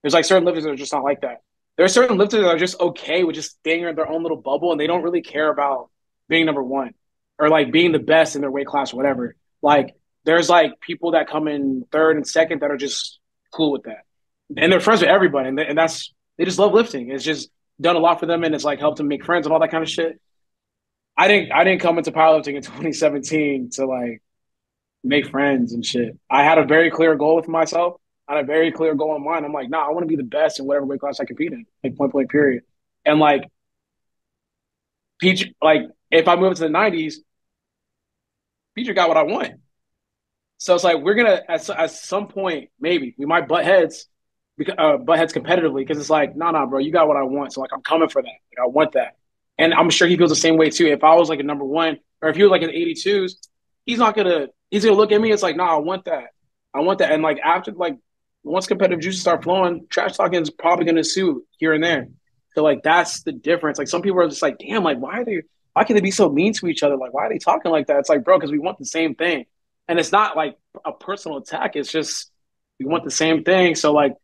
S2: there's like certain lifters that are just not like that. There are certain lifters that are just okay with just staying in their own little bubble, and they don't really care about being number one or like being the best in their weight class or whatever. Like, there's like people that come in third and second that are just cool with that. And they're friends with everybody. And they just love lifting. It's just done a lot for them, and it's like helped them make friends and all that kind of shit. I didn't come into powerlifting in 2017 to like make friends and shit. I had a very clear goal with myself. I had a very clear goal in mind. I'm like, nah, I want to be the best in whatever weight class I compete in, like point blank period. And like Peach, like if I move to the 90s, Peach got what I want. So it's like we're gonna at some point maybe we might butt heads competitively because it's like nah, bro, you got what I want. So like I'm coming for that. Like I want that, and I'm sure he feels the same way too. If I was like a number one or if he was like an 82s, he's gonna look at me. It's like nah, I want that. And like after like once competitive juices start flowing, trash talking is probably gonna ensue here and there. So like that's the difference. Like some people are just like damn, like why can they be so mean to each other? Like why are they talking like that? It's like bro, because we want the same thing and it's not like a personal attack. It's just we want the same thing. So like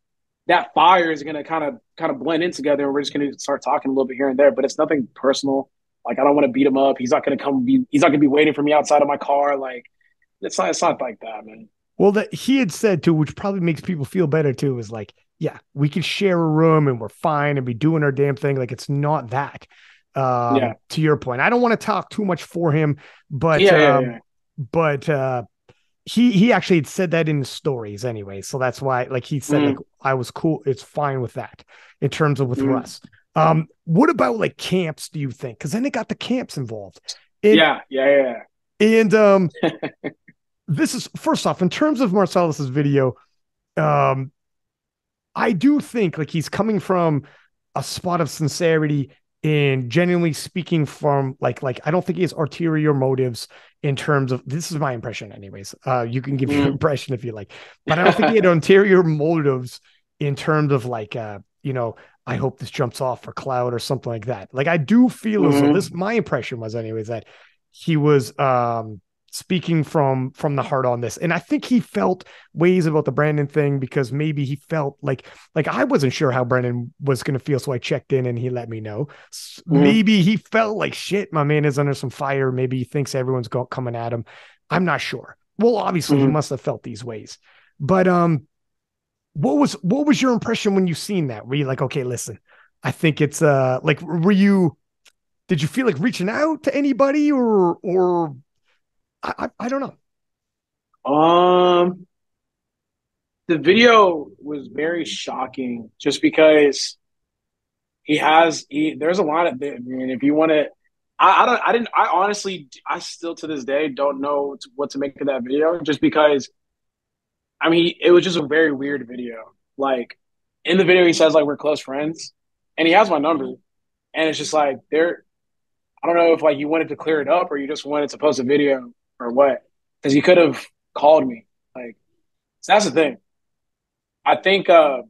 S2: that fire is gonna kind of blend in together, and we're just gonna start talking a little bit here and there. But it's nothing personal. Like I don't want to beat him up. He's not gonna be waiting for me outside of my car. Like it's not like that, man.
S1: Well, that he had said too, which probably makes people feel better too, is like, yeah, we can share a room and we're fine and be doing our damn thing. Like it's not that.
S2: Yeah,
S1: To your point, I don't want to talk too much for him, but
S2: yeah.
S1: but he actually had said that in his stories anyway. So that's why, like he said, like
S2: Mm-hmm.
S1: I was cool. It's fine with that in terms of with
S2: Mm-hmm.
S1: Russ. What about like camps? Do you think? Because then they got the camps involved, and
S2: Yeah.
S1: and this is first off in terms of Marcellus's video. Um, I do think like he's coming from a spot of sincerity and genuinely speaking from like I don't think he has ulterior motives in terms of this is my impression anyways. You can give your
S2: Mm-hmm.
S1: impression if you like, but I don't think he had ulterior motives in terms of like I hope this jumps off for cloud or something like that. Like I do feel as though
S2: Mm-hmm.
S1: this my impression was anyways that he was speaking from the heart on this. And I think he felt ways about the Brandon thing because maybe he felt like I wasn't sure how Brandon was going to feel, so I checked in and he let me know.
S2: Mm-hmm.
S1: Maybe he felt like shit. My man is under some fire. Maybe he thinks everyone's coming at him. I'm not sure. Well, obviously he
S2: Mm-hmm.
S1: must have felt these ways. But what was your impression when you seen that? Were you like, okay, listen, I think it's like were you did you feel like reaching out to anybody or I don't know.
S2: Um, the video was very shocking just because there's a lot of I mean if you want to I don't I didn't I honestly I still to this day don't know what to make of that video just because I mean it was just a very weird video. Like in the video he says like we're close friends and he has my number and it's just like there I don't know if like you wanted to clear it up or you just wanted to post a video or what because he could have called me like so that's the thing. I think I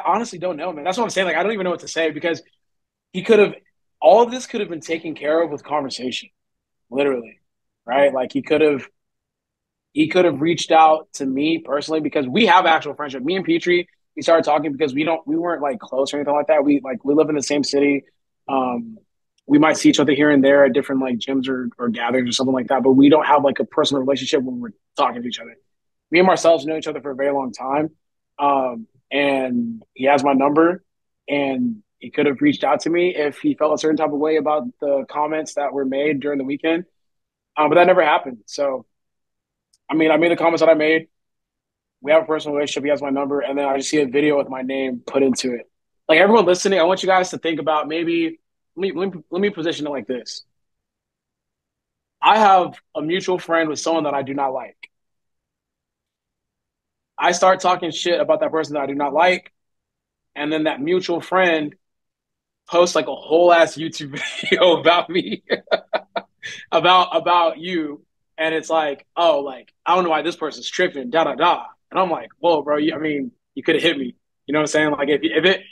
S2: honestly don't know man. That's what I'm saying like I don't even know what to say because he could have all of this could have been taken care of with conversation, literally, right? Like he could have reached out to me personally because we have actual friendship. Me and Petrie, we started talking because we weren't like close or anything like that. We live in the same city. Um, we might see each other here and there at different like gyms or gatherings or something like that, but we don't have like a personal relationship when we're talking to each other. Me and Marcellus know each other for a very long time. And he has my number and he could have reached out to me if he felt a certain type of way about the comments that were made during the weekend. But that never happened. So, I mean, I made the comments that I made. We have a personal relationship. He has my number. And then I just see a video with my name put into it. Like everyone listening, I want you guys to think about maybe, let me position it like this. I have a mutual friend with someone that I do not like. I start talking shit about that person that I do not like. And then that mutual friend posts like a whole ass YouTube video about me, about you, and it's like, oh, like I don't know why this person's tripping, da da da, and I'm like, whoa, bro, I mean, you could have hit me, you know what I'm saying? Like if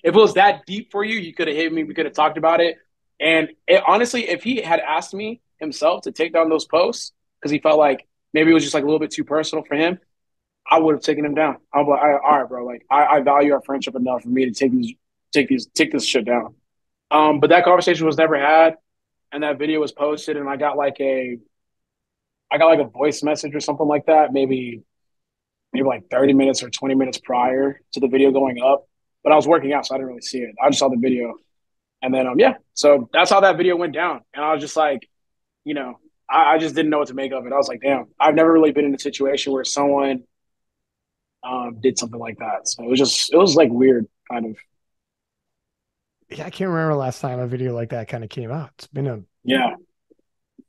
S2: it was that deep for you, you could have hit me, we could have talked about it, and honestly, if he had asked me himself to take down those posts because he felt like maybe it was just like a little bit too personal for him, I would have taken him down. I was like, all right, bro, like I value our friendship enough for me to take this shit down. But that conversation was never had, and that video was posted, and I got like a voice message or something like that, maybe like 30 minutes or 20 minutes prior to the video going up. But I was working out, so I didn't really see it. I just saw the video, and then yeah, so that's how that video went down. And I was just like, you know, I just didn't know what to make of it. I was like, damn, I've never really been in a situation where someone did something like that. So it was like weird, kind of.
S1: Yeah, I can't remember last time a video like that kind of came out. It's been a
S2: Yeah,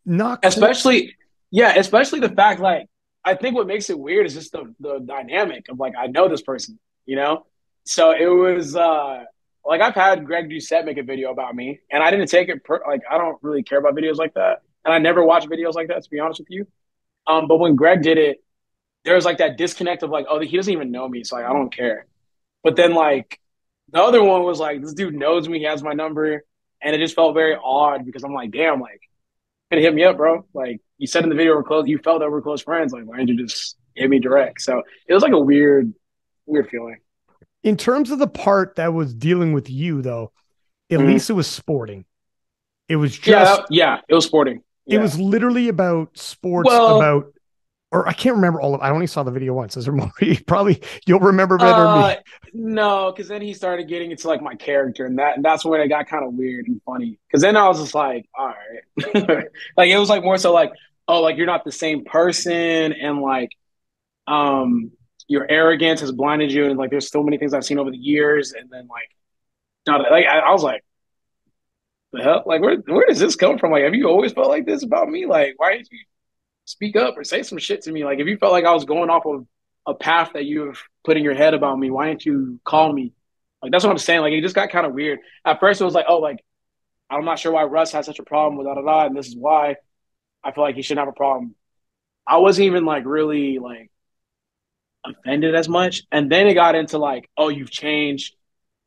S1: not cool.
S2: especially yeah, especially the fact like I think what makes it weird is just the dynamic of like I know this person, you know. So it was like I've had Greg Doucette make a video about me, and I didn't take it like I don't really care about videos like that, and I never watch videos like that to be honest with you. But when Greg did it, there was like that disconnect of like, oh, he doesn't even know me, so like I don't care. But then like the other one was like, this dude knows me, he has my number, and it just felt very odd because I'm like, damn, like, could hit me up, bro. Like you said in the video, we're close. You felt that we're close friends. Like, why didn't you just hit me direct? So it was like a weird feeling.
S1: In terms of the part that was dealing with you, though, at
S2: Mm-hmm.
S1: least it was sporting. It was
S2: Yeah,
S1: just,
S2: yeah, it was sporting.
S1: it
S2: Yeah.
S1: was literally about sports,
S2: Well,
S1: about, or I can't remember all of. I only saw the video once. Is there more? Probably you'll remember better than
S2: uh,
S1: me.
S2: no, because then he started getting into like my character, and that's when it got kind of weird and funny. Because then I was just like, all right, like it was like more so like, oh, like you're not the same person, and like um your arrogance has blinded you, and like there's so many things I've seen over the years, and then like not like I was like, the hell, like where does this come from? Like, have you always felt like this about me? Like, why didn't you speak up or say some shit to me? Like, if you felt like I was going off of a path that you have put in your head about me, why didn't you call me? Like, that's what I'm saying. Like, it just got kind of weird. At first, it was like, oh, like I'm not sure why Russ has such a problem with da da da, and this is why I feel like he shouldn't have a problem. I wasn't even like really like offended as much. And then it got into like, oh, you've changed.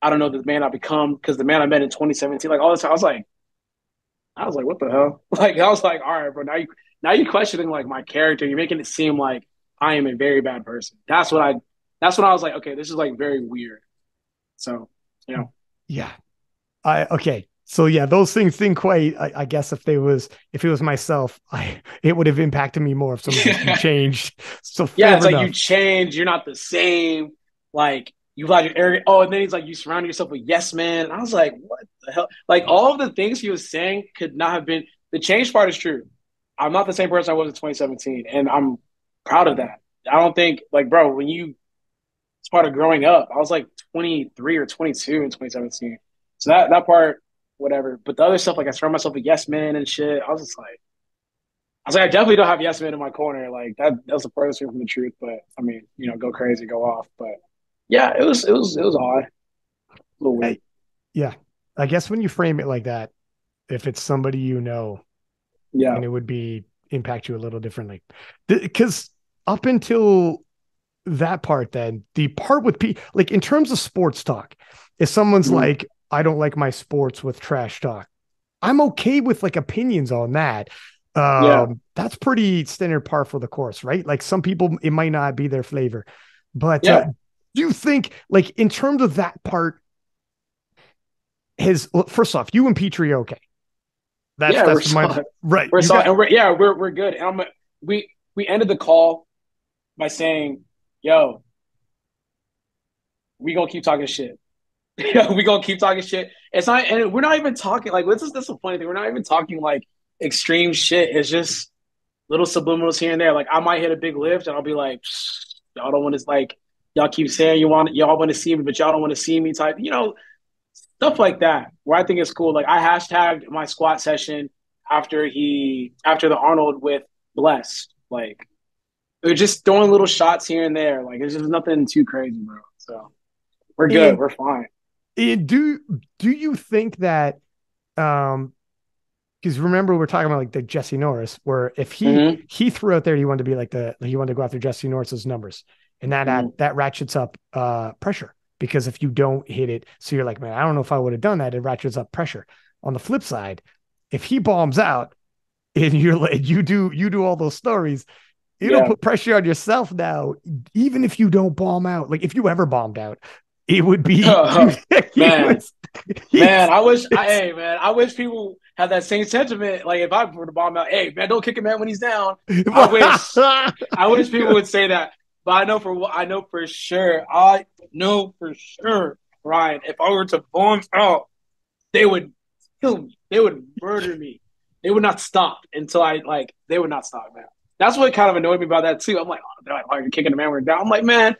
S2: I don't know the man I become because the man I met in 2017, like all this time, I was like, what the hell? Like, I was like, all right, bro. Now you questioning like my character. You're making it seem like I am a very bad person. That's when I was like, okay, this is like very weird. So, you know,
S1: Yeah. I okay. So yeah, those things didn't quite. I guess if it was myself, it would have impacted me more if someone just you changed. So
S2: yeah,
S1: fair
S2: it's like you
S1: enough.
S2: change. You're not the same. Like you like your area. Oh, and then he's like, you surround yourself with yes men. And I was like, what the hell? Like all of the things he was saying could not have been. The change part is true. I'm not the same person I was in 2017, and I'm proud of that. I don't think like, bro, when you it's part of growing up. I was like 23 or 22 in 2017. So that part, whatever. But the other stuff, like I surround myself with yes men and shit. I was like, I definitely don't have yes men in my corner. Like that's the furthest thing from the truth. But I mean, you know, go crazy, go off. But yeah, it was odd, a little weird.
S1: Hey, yeah. I guess when you frame it like that, if it's somebody you know,
S2: Yeah.
S1: and it would be impact you a little differently, because up until that part, then the part with like in terms of sports talk, if someone's
S2: Mm-hmm.
S1: like, I don't like my sports with trash talk, I'm okay with like opinions on that.
S2: Yeah.
S1: That's pretty standard par for the course, right? Like some people, it might not be their flavor, but
S2: Yeah.
S1: do you think, like, in terms of that part, his well, first off, you and Petrie are okay.
S2: Yeah. We're
S1: That's my
S2: solid.
S1: right.
S2: We're
S1: You
S2: solid.
S1: got
S2: And we're good. And we ended the call by saying, yo, we gonna keep talking shit. Yeah, we gonna keep talking shit. It's not, and we're not even talking like this is a funny thing. We're not even talking like extreme shit. It's just little subliminals here and there. Like I might hit a big lift, and I'll be like, y'all don't want to like, y'all keep saying y'all want to see me, but y'all don't want to see me. Type, you know, stuff like that. Where I think it's cool. Like I hashtagged my squat session after the Arnold with Blessed. Like we're just throwing little shots here and there. Like it's just nothing too crazy, bro. So we're good.
S1: and
S2: We're fine.
S1: and do you think that um because remember we're talking about like the Jesse Norris, where if
S2: Mm-hmm.
S1: he threw out there he wanted to be like he wanted to go after Jesse Norris's numbers, and
S2: Mm-hmm.
S1: that ratchets up pressure because if you don't hit it, so you're like, man, I don't know if I would have done that. It ratchets up pressure. On the flip side, if he bombs out and you're like you do all those stories, it'll
S2: Yeah.
S1: put pressure on yourself now. Even if you don't bomb out, like if you ever bombed out, it would be he
S2: Man,
S1: was
S2: man,
S1: he's it's,
S2: hey, man, I wish people had that same sentiment. Like, if I were to bomb out, hey, man, don't kick a man when he's down. I wish people would say that. But I know for sure, Ryan, if I were to bomb out, they would kill me. They would murder me. They would not stop until they would not stop, man. That's what kind of annoyed me about that too. I'm like, oh, they're like, oh, you're kicking the man, we're down. I'm like, man,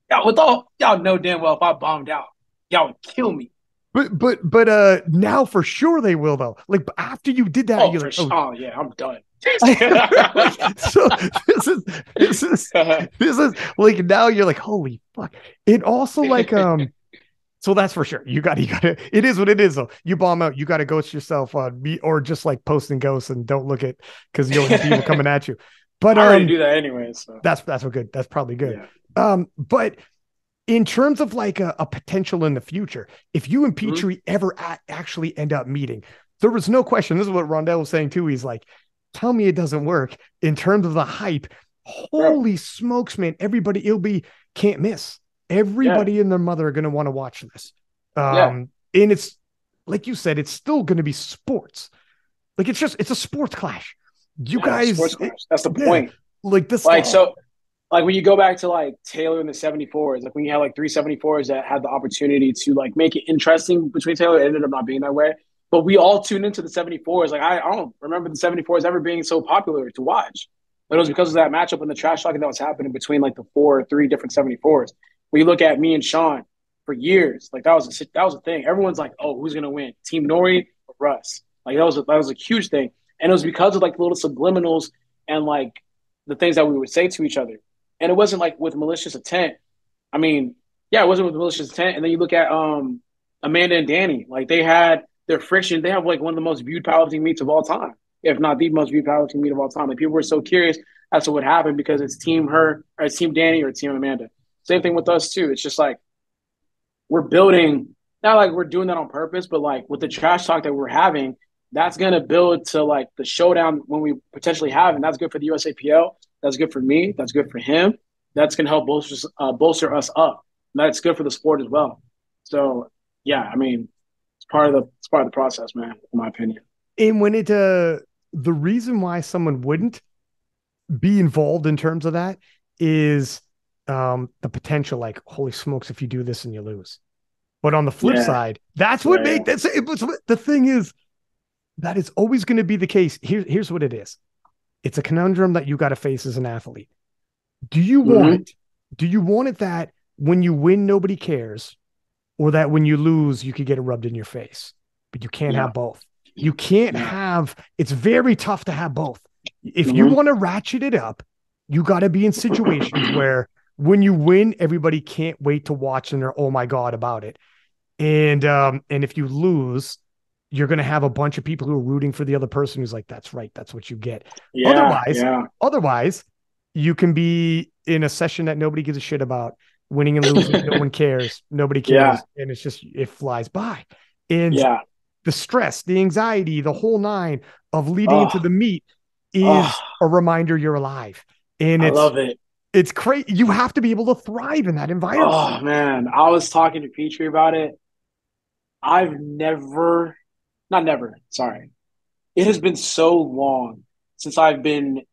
S2: y'all know damn well if I bombed out, y'all would kill me.
S1: But now for sure they will though. Like after you did that,
S2: Oh,
S1: you're
S2: for
S1: like,
S2: sure.
S1: oh.
S2: Oh, yeah, I'm done.
S1: So this is this is this is like now you're like, holy fuck. It also like so that's for sure. You gotta it is what it is though. You bomb out, you gotta ghost yourself on me or just like post and ghost and don't look at because you'll have people coming at you. But
S2: I already do that anyway, so
S1: that's what good. That's probably good.
S2: yeah.
S1: But in terms of like a potential in the future, if you and
S2: Mm-hmm.
S1: Petrie ever actually end up meeting, there was no question. This is what Rondell was saying too. He's like, tell me it doesn't work in terms of the hype.
S2: Bro,
S1: Holy smokes, man. Everybody, it'll be can't miss.
S2: yeah,
S1: Everybody and their mother are going to want to watch this.
S2: yeah,
S1: And it's like you said, it's still going to be sports. Like it's a sports clash. You
S2: yeah, sports
S1: guys,
S2: clash. That's the
S1: yeah,
S2: point.
S1: like this.
S2: Like so, like when you go back to like Taylor and the 74s, like when you had like three 74s that had the opportunity to like make it interesting between Taylor, it ended up not being that way. But we all tuned into the 74s. Like I don't remember the 74s ever being so popular to watch. But it was because of that matchup and the trash talking that was happening between like the four or three different 74s. When you look at me and Sean for years, like that was a thing. Everyone's like, oh, who's gonna win? Team Nori or Russ? Like that was a huge thing. And it was because of like the little subliminals and like the things that we would say to each other. And it wasn't like with malicious intent. I mean, yeah, it wasn't with malicious intent. And then you look at Amanda and Danny, like they had their friction. They have like one of the most viewed powerlifting meets of all time, if not the most viewed powerlifting meet of all time. Like people were so curious as to what happened because it's team her or it's team Danny or team Amanda. Same thing with us too. It's just like we're building, not like we're doing that on purpose, but like with the trash talk that we're having, that's gonna build to like the showdown when we potentially have, and that's good for the USAPL. That's good for me. That's good for him. That's gonna help bolster us up. And that's good for the sport as well. So yeah, I mean, it's part of the process, man. In my opinion.
S1: And when the reason why someone wouldn't be involved in terms of that is the potential like holy smokes if you do this and you lose, but on the flip
S2: Yeah,
S1: side that's what
S2: yeah,
S1: make that's it was the thing is that is always going to be the case. Here's what it is. It's a conundrum that you got to face as an athlete. Do you want
S2: mm-hmm.
S1: it? Do you want it that when you win nobody cares, or that when you lose you could get it rubbed in your face? But you can't
S2: Yeah,
S1: have both. You can't
S2: yeah,
S1: have, it's very tough to have both. If you
S2: mm-hmm.
S1: want to ratchet it up, you got to be in situations where when you win, everybody can't wait to watch and they're, oh my God, about it. And if you lose, you're going to have a bunch of people who are rooting for the other person who's like, that's right, that's what you get.
S2: Yeah,
S1: Otherwise,
S2: yeah,
S1: otherwise, you can be in a session that nobody gives a shit about, winning and losing, no one cares, nobody
S2: yeah,
S1: cares, and it's just it flies by. And
S2: yeah.
S1: the stress, the anxiety, the whole nine of leading into
S2: Oh,
S1: the meet
S2: oh,
S1: is a reminder you're alive. And
S2: I love it.
S1: it's crazy. You have to be able to thrive in that environment.
S2: Oh man, I was talking to Petrie about it. I've never, not never, sorry. It has been so long since I've been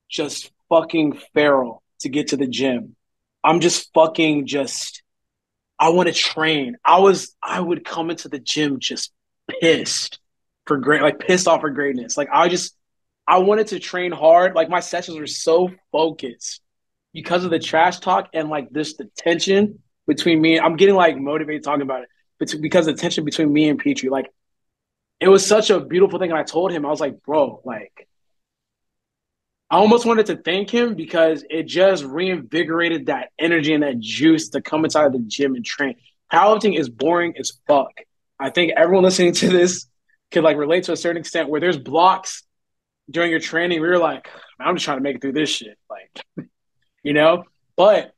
S2: just fucking feral to get to the gym. I'm just fucking just, I want to train. I would come into the gym just pissed for great, like pissed off for greatness. I wanted to train hard. Like my sessions were so focused because of the trash talk and like this, the tension between me. I'm getting like motivated talking about it, but because of the tension between me and Petrie, like it was such a beautiful thing. And I told him, I was like, bro, like I almost wanted to thank him because it just reinvigorated that energy and that juice to come inside the gym and train. Powerlifting is boring as fuck. I think everyone listening to this could like relate to a certain extent where there's blocks during your training where you're like, I'm just trying to make it through this shit. Like, you know? But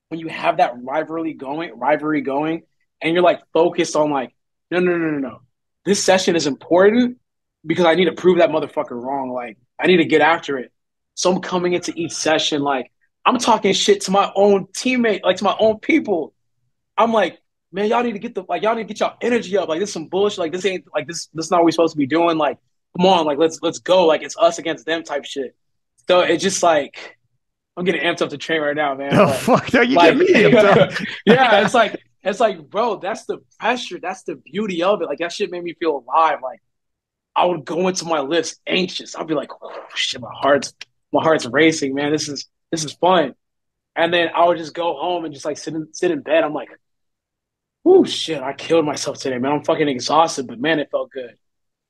S2: when you have that rivalry going, and you're like focused on like, no, no, no, no, no. This session is important because I need to prove that motherfucker wrong. Like, I need to get after it. So I'm coming into each session like I'm talking shit to my own teammate, like to my own people. I'm like, man, y'all need to get y'all need to get y'all energy up. Like this is some bullshit. Like this ain't like this is not what we're supposed to be doing. Like, come on, like let's go. Like it's us against them type shit. So it's just like I'm getting amped up to train right now, man.
S1: Oh
S2: But
S1: fuck! No, you get
S2: like,
S1: me amped
S2: yeah,
S1: up.
S2: it's like, bro, that's the pressure. That's the beauty of it. Like that shit made me feel alive. Like I would go into my lifts anxious. I'd be like, oh shit, my heart's racing, man. This is fun. And then I would just go home and just like sit in bed. I'm like, oh shit, I killed myself today, man. I'm fucking exhausted, but man, it felt good.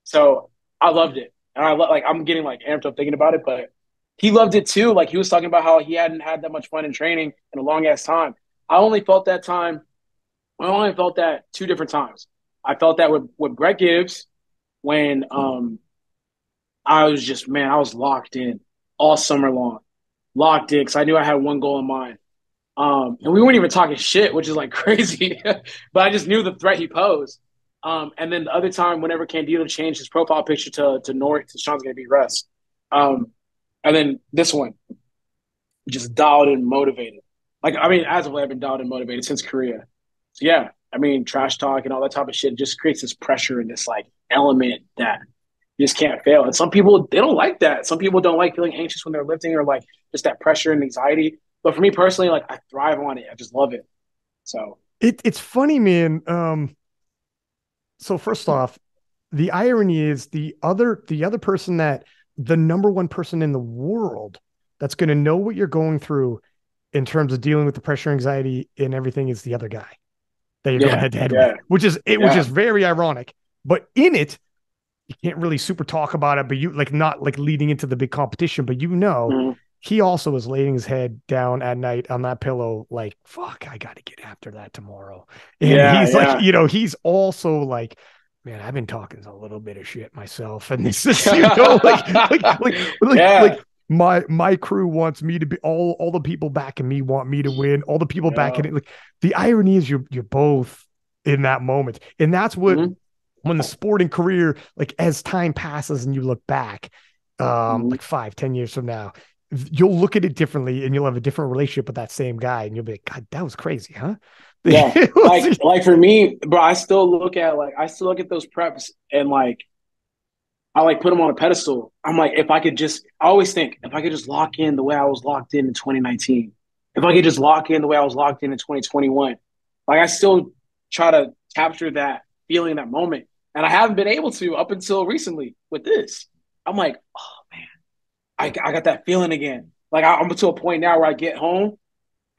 S2: So I loved it. And like I'm getting like amped up thinking about it, but he loved it too. Like he was talking about how he hadn't had that much fun in training in a long ass time. I only felt that time. I only felt that two different times. I felt that with Brett Gibbs when I was just, man, I was locked in all summer long, locked in because I knew I had one goal in mind. And we weren't even talking shit, which is like crazy, but I just knew the threat he posed. And then the other time, whenever Candido changed his profile picture to North, to Sean's gonna be Russ. Um, and then this one, just dialed in, motivated. Like I mean, as of late, I've been dialed in, motivated since Korea. So yeah, I mean, trash talk and all that type of shit just creates this pressure and this like element that you just can't fail. And some people they don't like that. Some people don't like feeling anxious when they're lifting or like just that pressure and anxiety. But for me personally, like I thrive on it. I just love it. So
S1: It's funny, man. So first off, the irony is the other person that the number one person in the world that's going to know what you're going through in terms of dealing with the pressure, anxiety, and everything is the other guy that you're going
S2: yeah,
S1: head to head with,
S2: yeah,
S1: which
S2: yeah.
S1: is very ironic. But in it, you can't really super talk about it, but you like not like leading into the big competition, but
S2: Mm-hmm.
S1: he also was laying his head down at night on that pillow, like, fuck, I got to get after that tomorrow. And
S2: Yeah,
S1: he's like,
S2: yeah.
S1: he's also like, man, I've been talking a little bit of shit myself. And this is, like
S2: Yeah.
S1: my crew wants me to be all the people backing me want me to win. All the people
S2: Yeah.
S1: backing it. Like the irony is you're both in that moment. And that's what
S2: Mm-hmm.
S1: when the sporting career, like as time passes and you look back,
S2: Mm-hmm.
S1: like 5, 10 years from now, you'll look at it differently and you'll have a different relationship with that same guy. And you'll be like, God, that was crazy, huh?
S2: Yeah. Like for me, bro, I still look at those preps and like I like put them on a pedestal. I'm like, if I could just, I always think if I could just lock in the way I was locked in 2019, if I could just lock in the way I was locked in 2021, like I still try to capture that feeling, that moment. And I haven't been able to up until recently with this. I'm like, oh man, I got that feeling again. Like I'm to a point now where I get home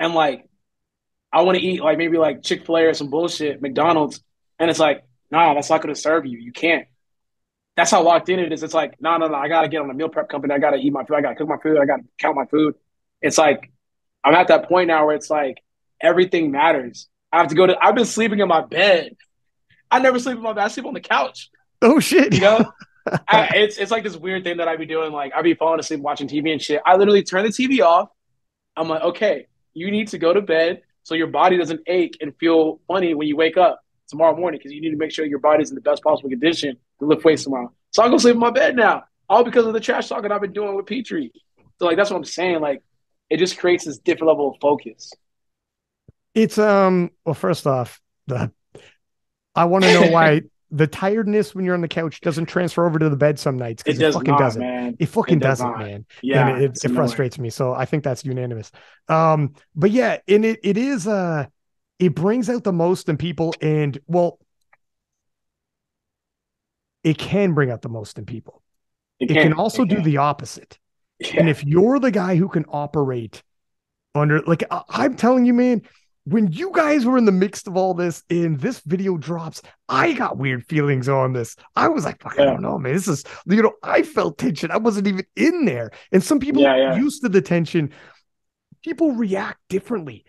S2: and like I want to eat like maybe like Chick-fil-A or some bullshit, McDonald's. And it's like, nah, that's not going to serve you. You can't. That's how locked in it is. It's like, no, no, no. I got to get on a meal prep company. I got to eat my food. I got to cook my food. I got to count my food. It's like, I'm at that point now where it's like everything matters. I've been sleeping in my bed. I never sleep in my bed. I sleep on the couch,
S1: Oh shit.
S2: you know? It's like this weird thing that I be doing. Like, I be falling asleep watching TV and shit. I literally turn the TV off. I'm like, okay, you need to go to bed so your body doesn't ache and feel funny when you wake up tomorrow morning because you need to make sure your body's in the best possible condition to lift weights tomorrow. So I'll go sleep in my bed now, all because of the trash talking I've been doing with Pitre. So like that's what I'm saying. Like it just creates this different level of focus.
S1: It's well, first off, the I want to know why the tiredness when you're on the couch doesn't transfer over to the bed some nights because
S2: It
S1: it
S2: does
S1: fucking
S2: not,
S1: doesn't.
S2: man.
S1: It
S2: It
S1: fucking
S2: does
S1: doesn't,
S2: not.
S1: man. And
S2: Yeah, it's
S1: it
S2: annoying.
S1: frustrates me. So I think that's unanimous. But yeah, and it is it brings out the most in people, and well, it can bring out the most in people.
S2: It
S1: It can
S2: can't.
S1: also
S2: It
S1: do
S2: can't.
S1: the opposite. And
S2: Yeah.
S1: if you're the guy who can operate under, like, I'm telling you, man, when you guys were in the midst of all this and this video drops, I got weird feelings on this. I was like, fuck, I
S2: Yeah.
S1: don't know, man. This is, I felt tension. I wasn't even in there. And some people
S2: Yeah. Yeah.
S1: used to the tension, people react differently.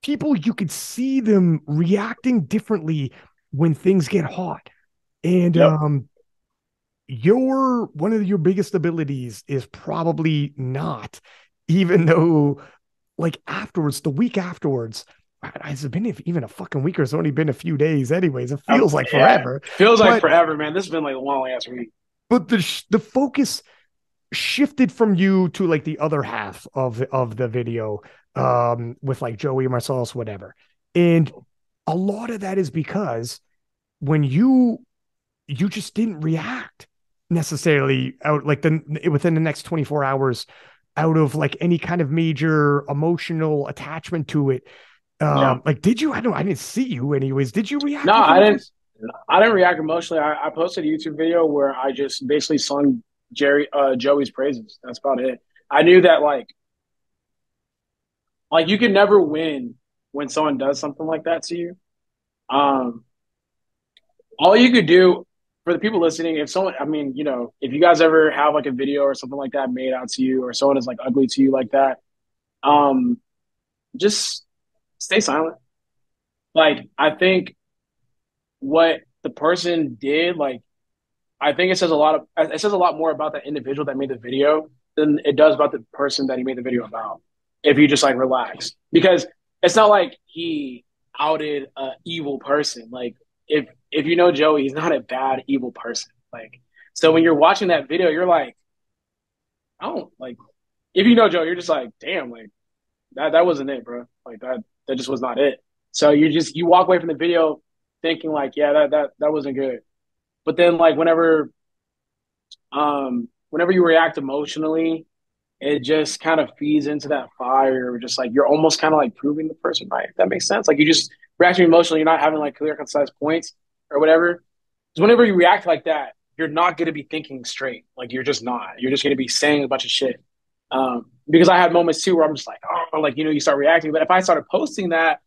S1: People, you could see them reacting differently when things get hot. And
S2: Yep.
S1: your one of your biggest abilities is probably not, even though like afterwards, the week afterwards, has it been even a fucking week or it's only been a few days anyways? It feels like
S2: Yeah.
S1: forever.
S2: Feels like
S1: But
S2: forever, man. This has been like a long ass week.
S1: the focus shifted from you to like the other half of the video with like Joey, Marcellus, whatever. And a lot of that is because when you just didn't react necessarily out like within the next 24 hours out of like any kind of major emotional attachment to it.
S2: Yeah.
S1: Like, did you? I didn't see you anyways. Did you
S2: No,
S1: react
S2: I
S1: within the
S2: didn't.
S1: first?
S2: I didn't react emotionally. I posted a YouTube video where I just basically sung Joey's praises. That's about it. I knew that like you can never win when someone does something like that to you. Um, all you could do for the people listening, if someone, I mean, if you guys ever have like a video or something like that made out to you, or someone is like ugly to you like that, um, just stay silent. Like I think what the person did, like I think it says a lot more about that individual that made the video than it does about the person that he made the video about. If you just like relax, because it's not like he outed a evil person. Like if you know Joey, he's not a bad evil person. Like so when you're watching that video, you're like, I don't like. If you know Joey, you're just like, damn, like that wasn't it, bro. Like that just was not it. So you walk away from the video thinking like, yeah, that wasn't good. But then like whenever you react emotionally, it just kind of feeds into that fire. Just like you're almost kind of like proving the person right. If that makes sense. Like you just reacting emotionally, you're not having like clear, concise points or whatever. Because whenever you react like that, you're not going to be thinking straight. Like you're just not. You're just going to be saying a bunch of shit. Because I had moments too where I'm just like, oh, like you start reacting. But if I started posting that,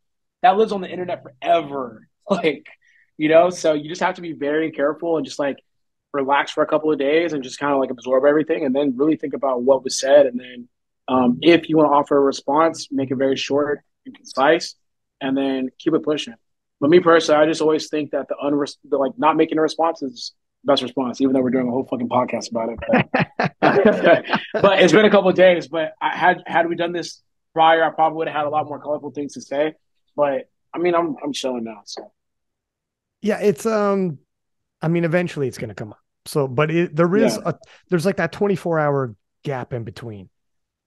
S2: that lives on the internet forever. Like, so you just have to be very careful and just like relax for a couple of days and just kind of like absorb everything and then really think about what was said. And then if you want to offer a response, make it very short and concise and then keep it pushing. But me personally, I just always think that the like not making a response is the best response, even though we're doing a whole fucking podcast about it. But it's been a couple of days. But had we done this prior, I probably would have had a lot more colorful things to say. But I mean, I'm chilling now. So
S1: Yeah, it's I mean, eventually it's going to come up. So, but
S2: yeah.
S1: there's like that 24-hour gap in between.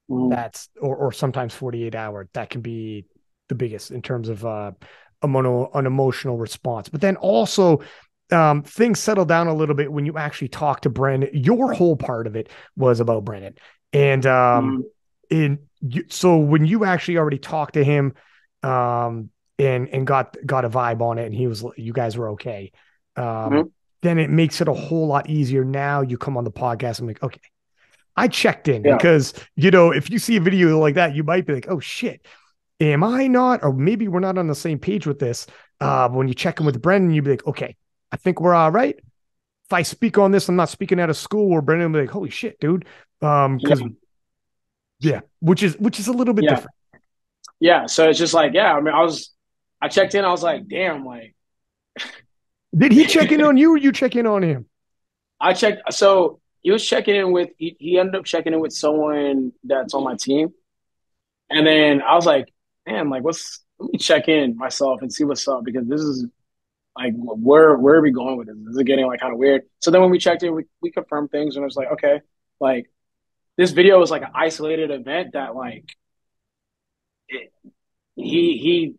S2: Mhm.
S1: That's or sometimes 48-hour. That can be the biggest in terms of an emotional response. But then also things settle down a little bit when you actually talk to Brandon. Your whole part of it was about Brandon, and
S2: Mhm.
S1: so when you actually already talked to him, and got a vibe on it, and you guys were okay. Um,
S2: Mhm.
S1: then it makes it a whole lot easier. Now you come on the podcast, I'm like, okay, I checked in
S2: Yeah.
S1: because, if you see a video like that, you might be like, oh shit, am I not? Or maybe we're not on the same page with this. When you check in with Brendan, you'd be like, okay, I think we're all right. If I speak on this, I'm not speaking out of school where Brendan will be like, holy shit, dude. Because
S2: Yeah.
S1: yeah, which is a little bit
S2: Yeah.
S1: different.
S2: Yeah. So it's just like, yeah, I mean, I checked in, I was like, damn, like
S1: Did he check in on you or you check in on him?
S2: I checked so he was checking in with he ended up checking in with someone that's on my team. And then I was like, man, like let me check in myself and see what's up because this is like where are we going with this? This is getting like kind of weird. So then when we checked in, we confirmed things and it was like, okay, like this video was like an isolated event that like it, he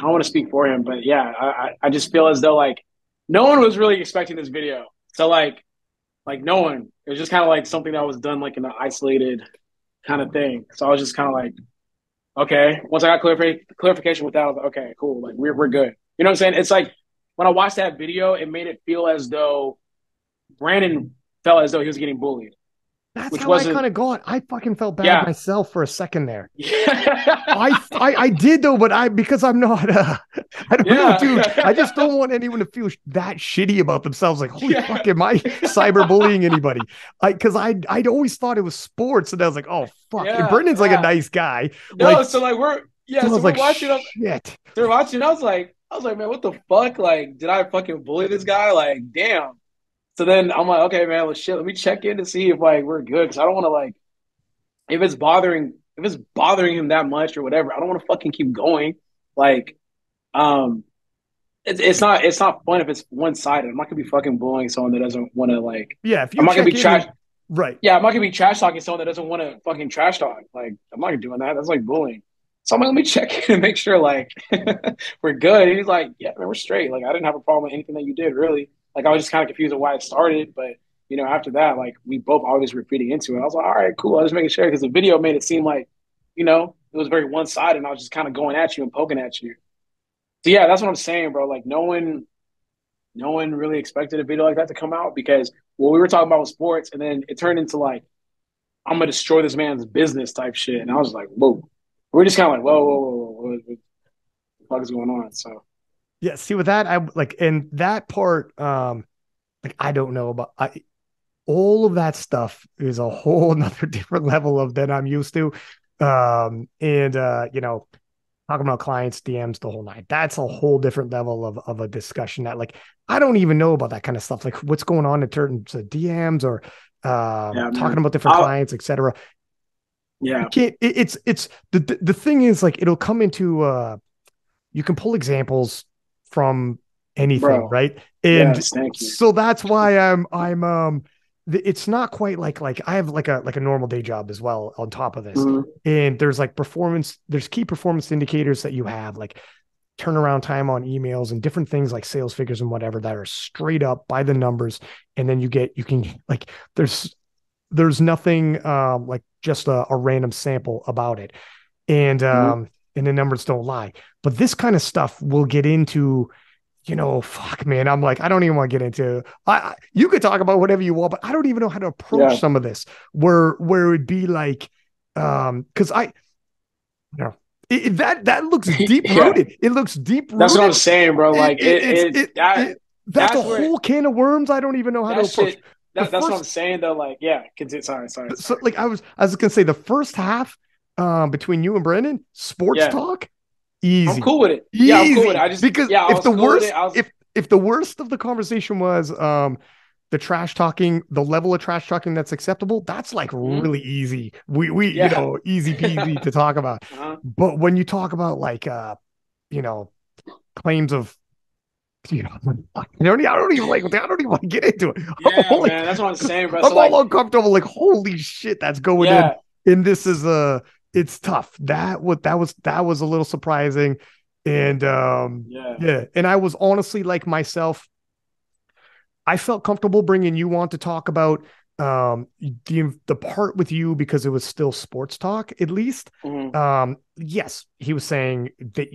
S2: I want to speak for him, but yeah, I just feel as though like no one was really expecting this video. So like no one. It was just kind of like something that was done like in an isolated kind of thing. So I was just kind of like, okay. Once I got clarification with that, I was like, okay, cool. Like we're good. You know what I'm saying? It's like when I watched that video, it made it feel as though Brandon felt as though he was getting bullied,
S1: That's
S2: which
S1: how I
S2: wasn't.
S1: kind of got. I fucking felt bad
S2: Yeah.
S1: myself for a second there.
S2: Yeah.
S1: I did though, but because I'm not I don't know, dude. I just
S2: Yeah.
S1: don't want anyone to feel that shitty about themselves. Like, holy
S2: Yeah.
S1: fuck, am I cyberbullying anybody? Because I'd always thought it was sports, and I was like, oh fuck. And
S2: Yeah.
S1: Brendan's like a
S2: Yeah.
S1: nice guy.
S2: No,
S1: Like,
S2: so like
S1: so I
S2: so
S1: was
S2: we're
S1: like,
S2: watching them.
S1: shit.
S2: So we're watching. I was like, man, what the fuck? Like, did I fucking bully this guy? Like, damn. So then I'm like, okay, man, well, shit. Let me check in to see if like we're good because I don't want to like if it's bothering him that much or whatever. I don't want to fucking keep going. Like, um, it's not fun if it's one sided. I'm not gonna be fucking bullying someone that doesn't want to like.
S1: Yeah, if
S2: I'm
S1: you
S2: not gonna be
S1: check in
S2: trash.
S1: and right.
S2: Yeah, I'm not gonna be trash talking someone that doesn't want to fucking trash talk. Like, I'm not doing that. That's like bullying. So I'm like, let me check in and make sure like we're good. And he's like, yeah, man, we're straight. Like, I didn't have a problem with anything that you did, really. Like, I was just kind of confused on why it started, but after that, like, we both always were feeding into it. I was like, all right, cool. I was making sure because the video made it seem like, it was very one sided, and I was just kind of going at you and poking at you. So yeah, that's what I'm saying, bro. Like, no one. no one really expected a video like that to come out because what we were talking about was sports, and then it turned into like I'm gonna destroy this man's business type shit, and I was like, whoa. We're just kind of like, whoa, whoa, whoa, whoa, what the fuck is going on? So
S1: Yeah, see with that, I like, and that part, like I don't know about all of that stuff is a whole another different level of than I'm used to. And talking about clients, DMs, the whole night. That's a whole different level of a discussion that like I don't even know about that kind of stuff. Like what's going on in terms of DMs or
S2: yeah,
S1: talking
S2: man.
S1: about different clients, etc. You
S2: Yeah,
S1: can't it's the thing is like it'll come into you can pull examples from anything,
S2: bro.
S1: right? And
S2: Yes, thank you.
S1: so that's why it's not quite like I have like a normal day job as well on top of this.
S2: Mm-hmm.
S1: And there's key performance indicators that you have, like turnaround time on emails and different things like sales figures and whatever that are straight up by the numbers. And then you can like there's nothing like just a random sample about it.
S2: Mm-hmm.
S1: And the numbers don't lie. But this kind of stuff we'll get into, fuck man, I'm like, I don't even want to get into you could talk about whatever you want, but I don't even know how to approach
S2: Yeah,
S1: some of this where it would be like because I you know that looks deep
S2: yeah.
S1: rooted. It looks deep
S2: That's what I'm
S1: rooted.
S2: saying, bro.
S1: It,
S2: Like
S1: it it's it,
S2: that
S1: it that's a
S2: that's where
S1: whole can of worms I don't even know how to
S2: that
S1: approach.
S2: shit.
S1: The
S2: That's what I'm
S1: first
S2: saying though. Like, yeah. Continue.
S1: so
S2: Sorry.
S1: like I was gonna say the first half between you and Brandon, sports
S2: Yeah,
S1: talk,
S2: I'm
S1: easy,
S2: cool with it. Yeah, I'm cool with it.
S1: easy.
S2: I just,
S1: Because
S2: yeah, I
S1: if
S2: was
S1: the
S2: cool with it.
S1: worst,
S2: I was,
S1: if the worst of the conversation was the trash talking, the level of trash talking that's acceptable, that's like
S2: mhm.
S1: really easy. We
S2: Yeah.
S1: easy peasy to talk about.
S2: Uh-huh.
S1: But when you talk about like you know, claims of I don't even like I don't even want to get into it.
S2: Yeah, man. That's what I'm saying, bro. So
S1: I'm all
S2: like,
S1: uncomfortable. Like, holy shit, that's going in.
S2: yeah,
S1: And this is it's tough. That was a little surprising. And
S2: yeah.
S1: yeah. And I was honestly like myself, I felt comfortable bringing you on to talk about the part with you because it was still sports talk, at least.
S2: Hmm.
S1: Yes, he was saying that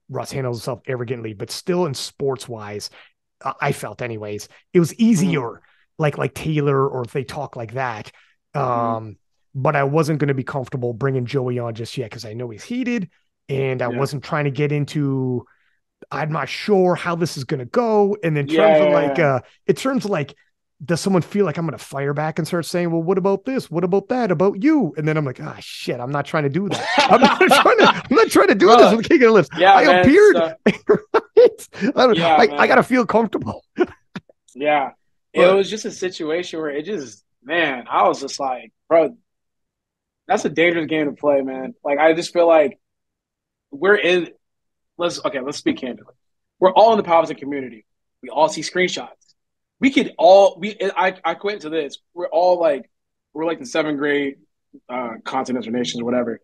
S1: Russ handles himself arrogantly, but still in sports wise, I felt anyways, it was
S2: Hmm.
S1: easier like Taylor or if they talk like that.
S2: Hmm.
S1: Um, but I wasn't going to be comfortable bringing Joey on just yet because I know he's heated and I
S2: Yeah.
S1: wasn't trying to get into I'm not sure how this is going to go. And in
S2: Yeah.
S1: terms of
S2: Yeah.
S1: like,
S2: Yeah.
S1: in terms of like, does someone feel like I'm going to fire back and start saying, well, what about this? What about that? About you? And then I'm like, ah, shit, I'm not trying to do that. I'm not trying to do this
S2: Bro,
S1: with King of the Lips.
S2: yeah,
S1: I
S2: man.
S1: appeared,
S2: So,
S1: right?
S2: yeah,
S1: I got
S2: man.
S1: to feel comfortable.
S2: Yeah. It
S1: But
S2: was just a situation where it just, man, I was just like, bro, that's a dangerous game to play, man. Like, I just feel like we're in, let's speak candidly. We're all in the politics community. We all see screenshots. I quit into this. We're like the seventh grade continents or nations or whatever.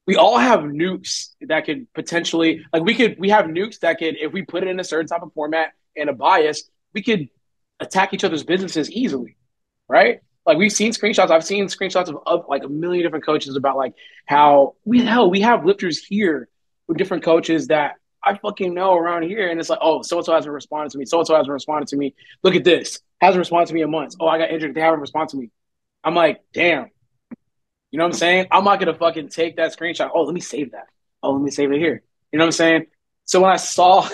S2: We all have nukes that could potentially we have nukes that could if we put it in a certain type of format and a bias, we could attack each other's businesses easily, right? Like we've seen screenshots. I've seen screenshots of like a million different coaches about like how we have lifters here with different coaches that I fucking know around here, and it's like, oh, so and so hasn't responded to me. So and so hasn't responded to me. Look at this, hasn't responded to me in months. Oh, I got injured. They haven't responded to me. I'm like, damn. You know what I'm saying? I'm not gonna fucking take that screenshot. Oh, let me save that. Oh, let me save it here. You know what I'm saying? So when I saw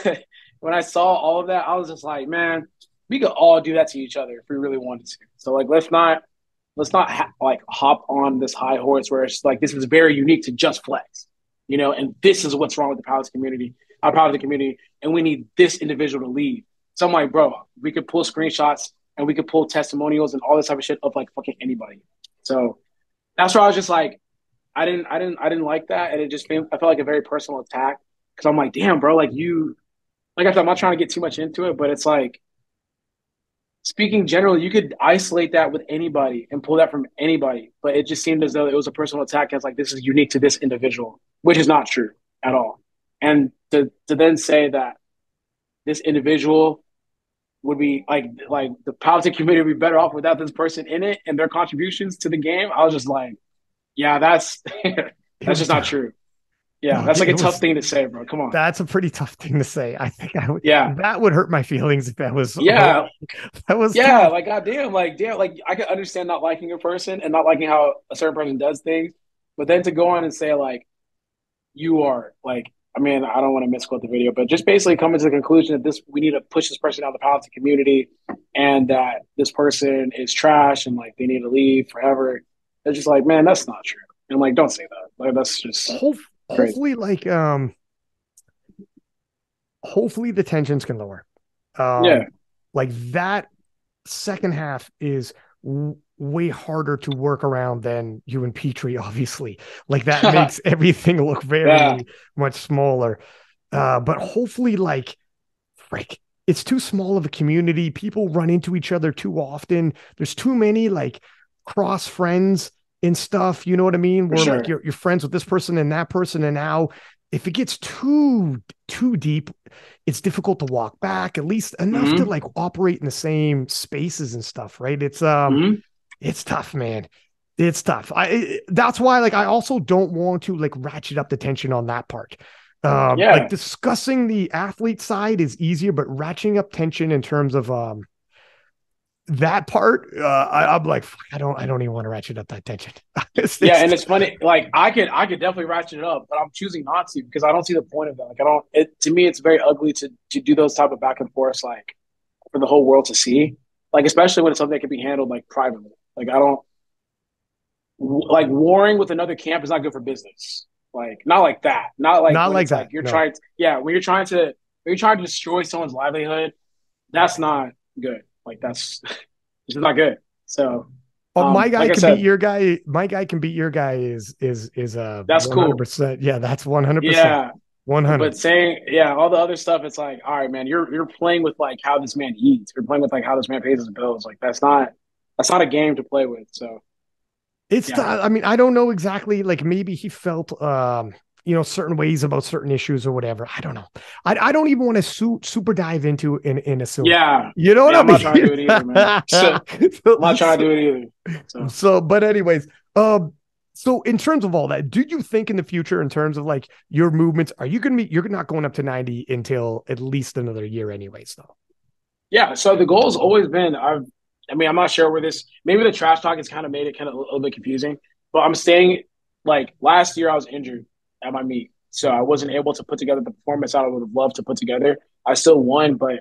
S2: when I saw all of that, I was just like, man, we could all do that to each other if we really wanted to. So like, let's not like hop on this high horse where it's like this is very unique to just Flex, you know, and this is what's wrong with the pilots community, our pilot community, and we need this individual to lead. So I'm like, bro, we could pull screenshots and we could pull testimonials and all this type of shit of like fucking anybody. So that's where I was just like, I didn't like that, and I felt like a very personal attack because I'm like, damn, bro, like you, like I said, I'm not trying to get too much into it, but it's like speaking generally, you could isolate that with anybody and pull that from anybody, but it just seemed as though it was a personal attack. As like this is unique to this individual, which is not true at all. And to then say that this individual would be like the politics community would be better off without this person in it and their contributions to the game, I was just like, yeah, that's that's just not true. Yeah,
S1: No,
S2: that's like a
S1: it
S2: tough
S1: was
S2: thing to say, bro. Come on.
S1: that's a pretty tough thing to say. I think
S2: Yeah,
S1: that would hurt my feelings if that was wrong.
S2: yeah,
S1: That was
S2: yeah.
S1: tough.
S2: Like goddamn, like damn, like I can understand not liking a person and not liking how a certain person does things, but then to go on and say like you are like, I mean, I don't want to misquote the video, but just basically coming to the conclusion that this we need to push this person out of the politics community, and that this person is trash and like they need to leave forever. It's just like, man, that's not true. And I'm like, don't say that. Like that's just
S1: Hope,
S2: crazy.
S1: hopefully, like hopefully the tensions can lower.
S2: Yeah.
S1: Like that second half is way harder to work around than you and Pitre, obviously. Like that makes everything look
S2: Yeah.
S1: very much smaller. But hopefully, like, frick, it's too small of a community. People run into each other too often. There's too many like cross friends and stuff. You know what I mean?
S2: For
S1: Where like
S2: sure.
S1: you're friends with this person and that person, and now if it gets too deep, it's difficult to walk back. At least enough to
S2: Hmm.
S1: like operate in the same spaces and stuff, right?
S2: Hmm.
S1: It's tough, man. It's tough. That's why like I also don't want to like ratchet up the tension on that part. Like
S2: Yeah.
S1: discussing the athlete side is easier, but ratcheting up tension in terms of that part, I'm like, fuck, I don't even want to ratchet up that tension.
S2: Yeah,
S1: It's
S2: and it's funny. Like I could definitely ratchet it up, but I'm choosing not to because I don't see the point of that. Like I don't. It to me, it's very ugly to do those type of back and forth like for the whole world to see. Like especially when it's something that can be handled like privately. Like I don't like warring with another camp is not good for business. Like not like that. Not like
S1: not
S2: when
S1: like
S2: it's like
S1: that.
S2: you're
S1: No.
S2: trying. To, yeah, when you're trying to destroy someone's livelihood, that's not good. Like that's it's just not good. So,
S1: Oh, my guy
S2: like I
S1: can beat
S2: said,
S1: your guy. My guy can beat your guy is
S2: that's cool.
S1: 100%. Yeah, that's 100%.
S2: Yeah,
S1: 100.
S2: but saying yeah, all the other stuff, it's like, all right, man, you're playing with like how this man eats. You're playing with like how this man pays his bills. Like that's not a game to play with. So
S1: It's
S2: yeah,
S1: I mean, I don't know exactly. Like maybe he felt certain ways about certain issues or whatever. I don't know. I don't even want to super dive into and assume.
S2: yeah,
S1: You know what
S2: yeah.
S1: I
S2: I'm not trying to do it either, man. So
S1: mean?
S2: I'm not trying to do it either. So
S1: But anyways, so in terms of all that, do you think in the future, in terms of like your movements, you're not going up to 90 until at least another year, anyways, though?
S2: yeah, so the goal has always been I mean, I'm not sure where this maybe the trash talk has kind of made it kind of a little bit confusing, but I'm staying like last year I was injured at my meet. So I wasn't able to put together the performance I would have loved to put together. I still won, but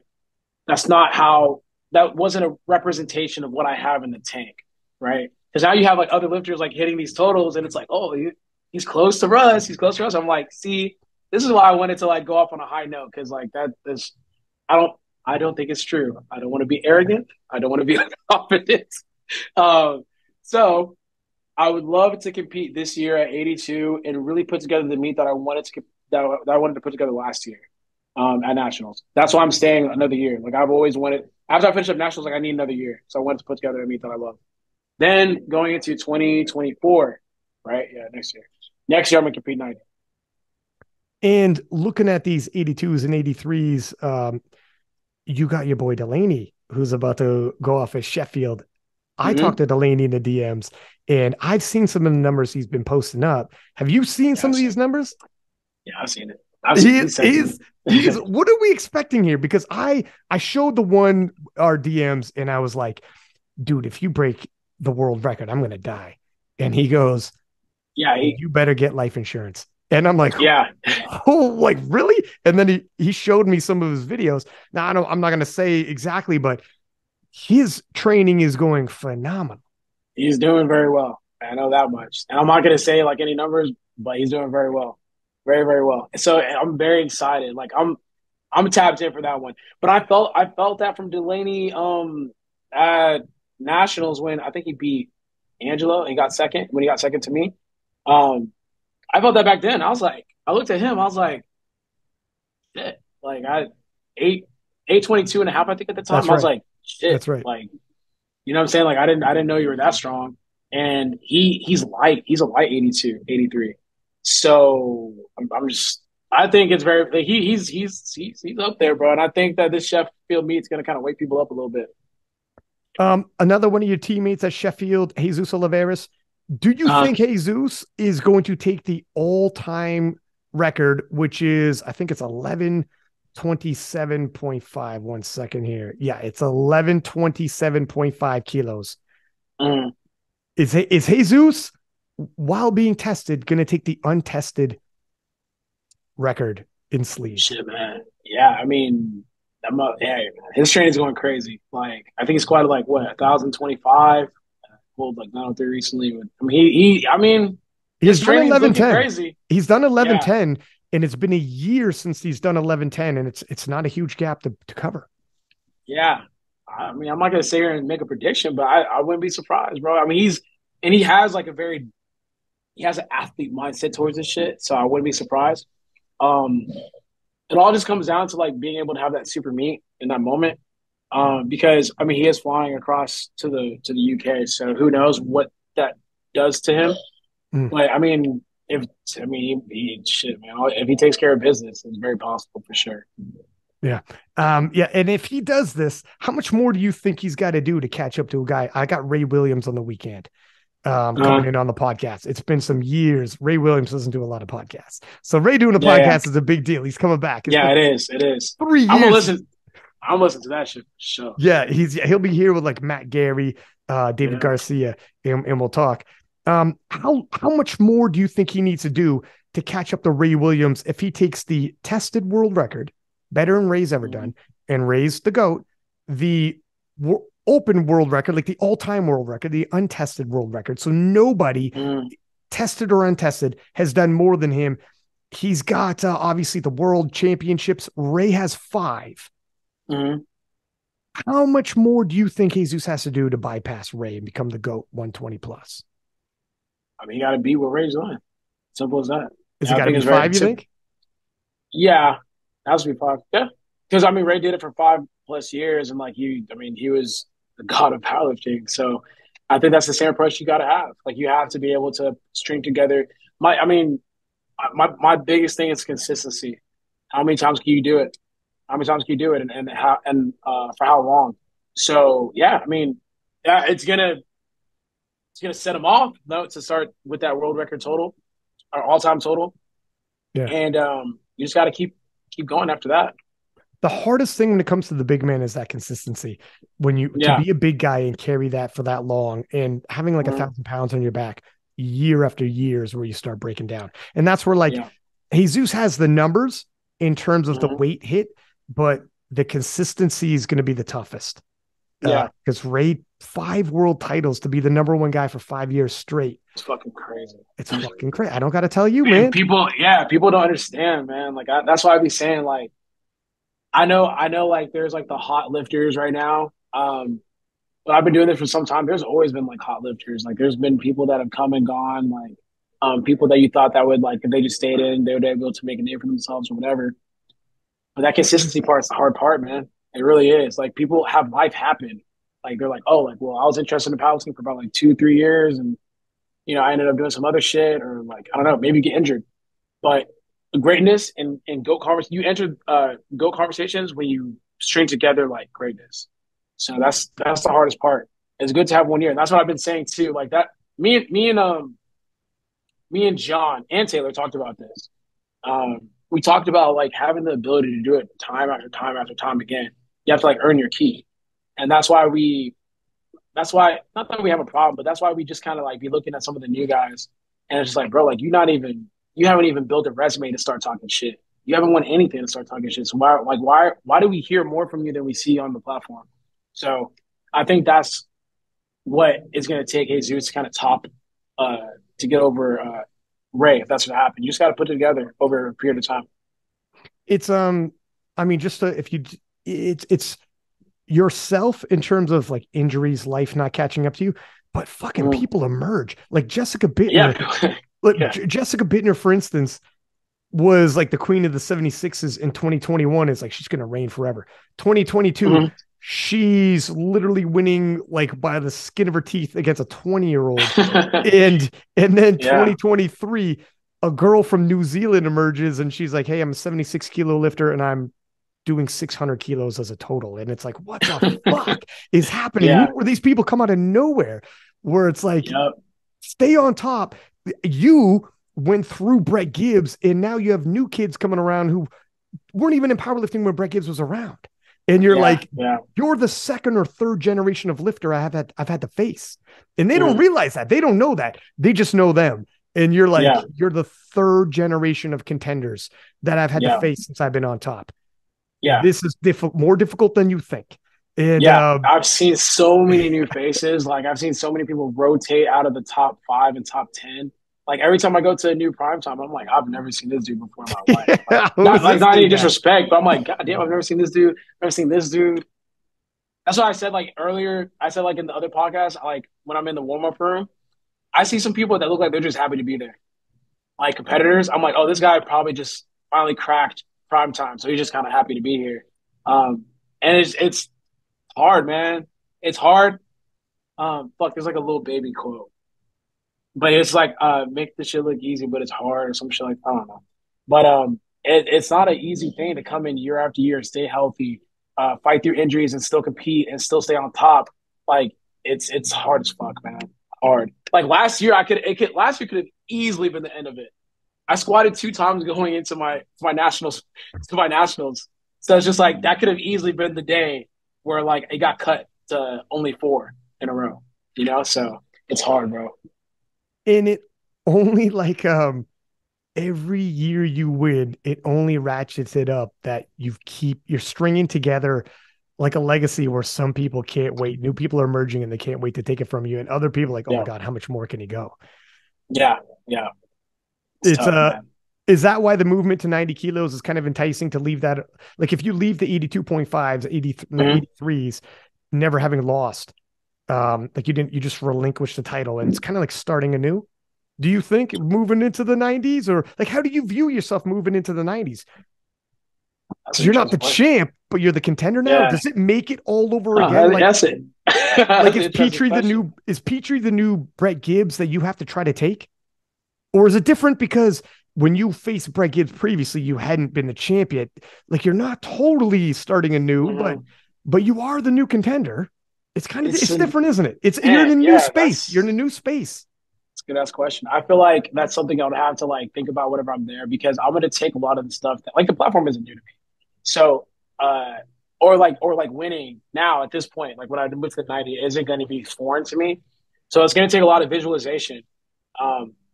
S2: that's not how that wasn't a representation of what I have in the tank, right? Because now you have like other lifters like hitting these totals, and it's like, oh, he's close to Russ. He's close to Russ. I'm like, see, this is why I wanted to like go off on a high note because like that is, I don't, I don't think it's true. I don't want to be arrogant. I don't want to be confident. Um, so I would love to compete this year at 82 and really put together the meet that I wanted to put together last year at nationals. That's why I'm staying another year. Like I've always wanted. After I finish up nationals, like I need another year, so I wanted to put together a meet that I love. Then going into 2024, right? Yeah, next year. Next year I'm gonna compete 90.
S1: And looking at these 82s and 83s, you got your boy Delaney, who's about to go off at Sheffield. I talked
S2: Mm-hmm.
S1: to Delaney in the DMs, and I've seen some of the numbers he's been posting up. Have you seen
S2: Yeah,
S1: some
S2: I've
S1: of these
S2: seen it.
S1: numbers?
S2: Yeah, I've seen it. I've seen it.
S1: He
S2: He sent to
S1: is he's
S2: me.
S1: what are we expecting here? Because I showed the one our DMs and I was like, dude, if you break the world record, I'm gonna die. And he goes,
S2: Yeah,
S1: you better get life insurance. And I'm like,
S2: yeah,
S1: oh, like really? And then he showed me some of his videos. Now I'm not gonna say exactly, but his training is going phenomenal.
S2: he's doing very well. I know that much. And I'm not gonna say like any numbers, but he's doing very well, very very well. So I'm very excited. Like I'm tapped in for that one. But I felt that from Delaney at Nationals when I think he beat Angelo and he got second when he got second to me. Um I felt that back then. I was like, I looked at him, I was like, shit. Like I eight 822 and a half, I think at the time.
S1: That's
S2: I was
S1: right.
S2: like, shit,
S1: That's right.
S2: like, you know what I'm saying? Like I didn't know you were that strong. And he's a light 82, 83. So I'm just I think it's very like, he's up there, bro. And I think that this Sheffield meet's gonna kind of wake people up a little bit.
S1: Another one of your teammates at Sheffield, Jesus Oliveras. Do you
S2: Uh
S1: think Jesus is going to take the all-time record, which is, I think it's 1127.5. 1 second here. Yeah, it's 1127.5 kilos.
S2: Mm.
S1: Is Jesus, while being tested, going to take the untested record in sleeve?
S2: Shit, man. Yeah, I mean, his training's going crazy. Like, I think he's quite like what 1,025. Pulled like 903 recently. I mean, I mean, his
S1: He's done
S2: training's looking
S1: 1110.
S2: crazy.
S1: He's done
S2: Yeah,
S1: 1110, and it's been a year since he's done 1110, and it's not a huge gap to cover.
S2: yeah. I mean, I'm not gonna sit here and make a prediction, but I wouldn't be surprised, bro. I mean, he has like he has an athlete mindset towards this shit, so I wouldn't be surprised. Um, it all just comes down to like being able to have that super meet in that moment. Because I mean he is flying across to the UK, so who knows what that does to him.
S1: Mm.
S2: But I mean, if I mean shit, man, if he takes care of business, it's very possible for sure.
S1: Yeah. Yeah. And if he does this, how much more do you think he's got to do to catch up to a guy? I got Ray Williams on the weekend coming in on the podcast. It's been some years. Ray Williams doesn't do a lot of podcasts. So Ray doing a podcast is a big deal. He's coming back.
S2: Yeah, it is. It is.
S1: 3 years.
S2: I'm gonna listen to that shit for sure.
S1: Yeah, he'll be here with like Matt Gary, David Garcia, and we'll talk. How much more do you think he needs to do to catch up to Ray Williams if he takes the tested world record, better than Ray's ever done, and Ray's the GOAT, the open world record, like the all-time world record, the untested world record. So nobody, tested or untested, has done more than him. He's got obviously the world championships. Ray has 5.
S2: Mm-hmm.
S1: How much more do you think Jesus has to do to bypass Ray and become the GOAT 120 plus?
S2: I mean, you got to beat what Ray's doing. Simple as that.
S1: Is it got to be 5, you think?
S2: Yeah, that has to be 5. Yeah. Because, I mean, Ray did it for 5+ years, and, like, he was the god of powerlifting. So I think that's the same approach you got to have. Like, you have to be able to string together. My biggest thing is consistency. How many times can you do it? How many times can you do it, and for how long? So yeah, I mean, yeah, it's gonna set him off though to start with that world record total, or all time total.
S1: Yeah,
S2: and you just got to keep going after that.
S1: The hardest thing when it comes to the big man is that consistency. When you to be a big guy and carry that for that long, and having like 1,000 pounds on your back year after year is where you start breaking down, and that's where like Jesus has the numbers in terms of the weight hit. But the consistency is going to be the toughest. Because Ray, 5 world titles to be the number 1 guy for 5 years straight.
S2: It's fucking crazy.
S1: It's fucking crazy. I don't got to tell you, man.
S2: People don't understand, man. Like that's why I be saying, like, I know, like there's like the hot lifters right now. But I've been doing this for some time. There's always been like hot lifters. Like there's been people that have come and gone. Like people that you thought that would, like, if they just stayed in, they would be able to make a name for themselves or whatever. But that consistency part is the hard part, man. It really is. Like, people have life happen. Like, they're like, oh, like, well, I was interested in powerlifting for about like 2-3 years, and I ended up doing some other shit, or like, I don't know, maybe get injured. But the greatness in GOAT conversations, you enter GOAT conversations when you string together like greatness. So that's the hardest part. It's good to have 1 year, and that's what I've been saying too. Like that, me and John and Taylor talked about this. We talked about like having the ability to do it time after time after time again. You have to like earn your key. And that's why not that we have a problem, but that's why we just kind of like be looking at some of the new guys, and it's just like, bro, like you haven't even built a resume to start talking shit. You haven't won anything to start talking shit. So why do we hear more from you than we see on the platform? So I think that's what is going to take Jesus to kind of top to get over Ray, if that's what happened. You just got to put it together over a period of time.
S1: It's I mean, just it's yourself in terms of like injuries, life not catching up to you, but fucking people emerge. Like Jessica Bittner. Jessica Bittner, for instance, was like the queen of the 76s in 2021. It's like she's gonna reign forever. 2022, she's literally winning like by the skin of her teeth against a 20-year-old. and then 2023, a girl from New Zealand emerges and she's like, hey, I'm a 76 kilo lifter and I'm doing 600 kilos as a total. And it's like, what the fuck is happening? Where these people come out of nowhere, where it's like, stay on top. You went through Brett Gibbs, and now you have new kids coming around who weren't even in powerlifting when Brett Gibbs was around. And you're like, you're the second or third generation of lifter I've had to face. And they don't realize that. They don't know that. They just know them. And you're like, you're the third generation of contenders that I've had to face since I've been on top.
S2: Yeah.
S1: This is more difficult than you think. And
S2: I've seen so many new faces. Like, I've seen so many people rotate out of the top 5 and top 10. Like, every time I go to a new primetime, I'm like, I've never seen this dude before in my life. Not any disrespect, but I'm like, God damn, I've never seen this dude. Never seen this dude. That's why I said, like, earlier, I said, like, in the other podcast, like, when I'm in the warm-up room, I see some people that look like they're just happy to be there. Like, competitors, I'm like, oh, this guy probably just finally cracked primetime, so he's just kind of happy to be here. And it's hard, man. It's hard. There's like a little baby quote. But it's like, make the shit look easy, but it's hard or some shit like, I don't know. But it's not an easy thing to come in year after year and stay healthy, fight through injuries and still compete and still stay on top. Like, it's hard as fuck, man. Hard. Like, last year could have easily been the end of it. I squatted 2 times going into my nationals. So it's just like, that could have easily been the day where, like, it got cut to only 4 in a row, you know? So it's hard, bro.
S1: And it only, like, every year you win, it only ratchets it up that you're stringing together like a legacy where some people can't wait. New people are emerging and they can't wait to take it from you. And other people like, oh my God, how much more can he go?
S2: Yeah.
S1: It's tough, is that why the movement to 90 kilos is kind of enticing to leave that? Like, if you leave the 82.5s, 83s, never having lost, like you just relinquished the title and it's kind of like starting anew. Do you think moving into the 90s, or like, how do you view yourself moving into the 90s? You're not the champ, but you're the contender now. Yeah. Does it make it all over again? Like,
S2: that's it.
S1: Like, is Pitre the new Brett Gibbs that you have to try to take? Or is it different because when you faced Brett Gibbs previously, you hadn't been the champion? Like, you're not totally starting anew, but you are the new contender. It's kind of, it's different, isn't it? You're in a new space. You're in a new space.
S2: It's a good ass question. I feel like that's something I would have to, like, think about whenever I'm there, because I'm going to take a lot of the stuff that, like, the platform isn't new to me. So, or winning now at this point, like when I moved to the 90, isn't going to be foreign to me. So it's going to take a lot of visualization.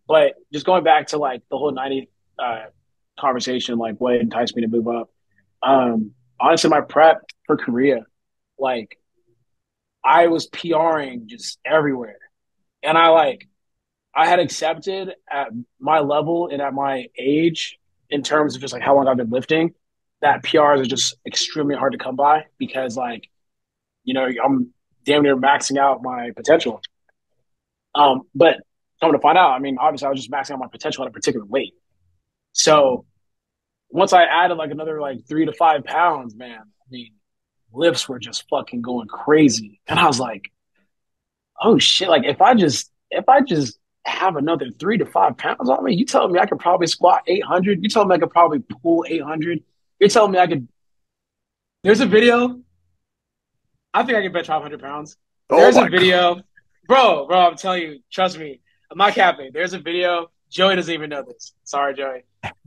S2: But just going back to, like, the whole 90 conversation, like what enticed me to move up. Honestly, my prep for Korea, like, I was PRing just everywhere. And I had accepted at my level and at my age, in terms of just, like, how long I've been lifting, that PRs are just extremely hard to come by, because, like, you know, I'm damn near maxing out my potential. But coming to find out, I mean, obviously I was just maxing out my potential at a particular weight. So once I added, like, another, like, 3 to 5 pounds, man, I mean, lifts were just fucking going crazy. And I was like, oh shit, like, if I just have another 3 to 5 pounds on me, you telling me I could probably squat 800? You telling me I could probably pull 800? You're telling me I could? There's a video. I think I can bench 500 pounds. There's a video. Bro, I'm telling you, trust me. I'm not capping. There's a video. Joey doesn't even know this. Sorry, Joey.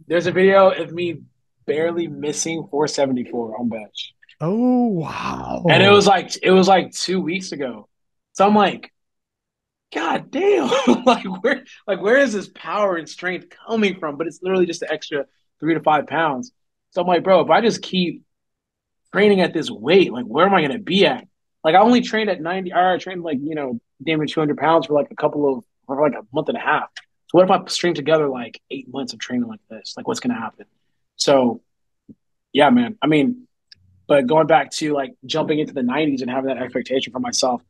S2: There's a video of me barely missing 474 on bench.
S1: Oh, wow.
S2: And it was like 2 weeks ago. So I'm like, God damn. where is this power and strength coming from? But it's literally just an extra 3 to 5 pounds. So I'm like, bro, if I just keep training at this weight, like, where am I going to be at? Like, I only trained at 90, or I trained, like, you know, damn near 200 pounds for like a month and a half. So what if I string together like 8 months of training like this? Like, what's going to happen? So, yeah, man. I mean, but going back to, like, jumping into the 90s and having that expectation for myself,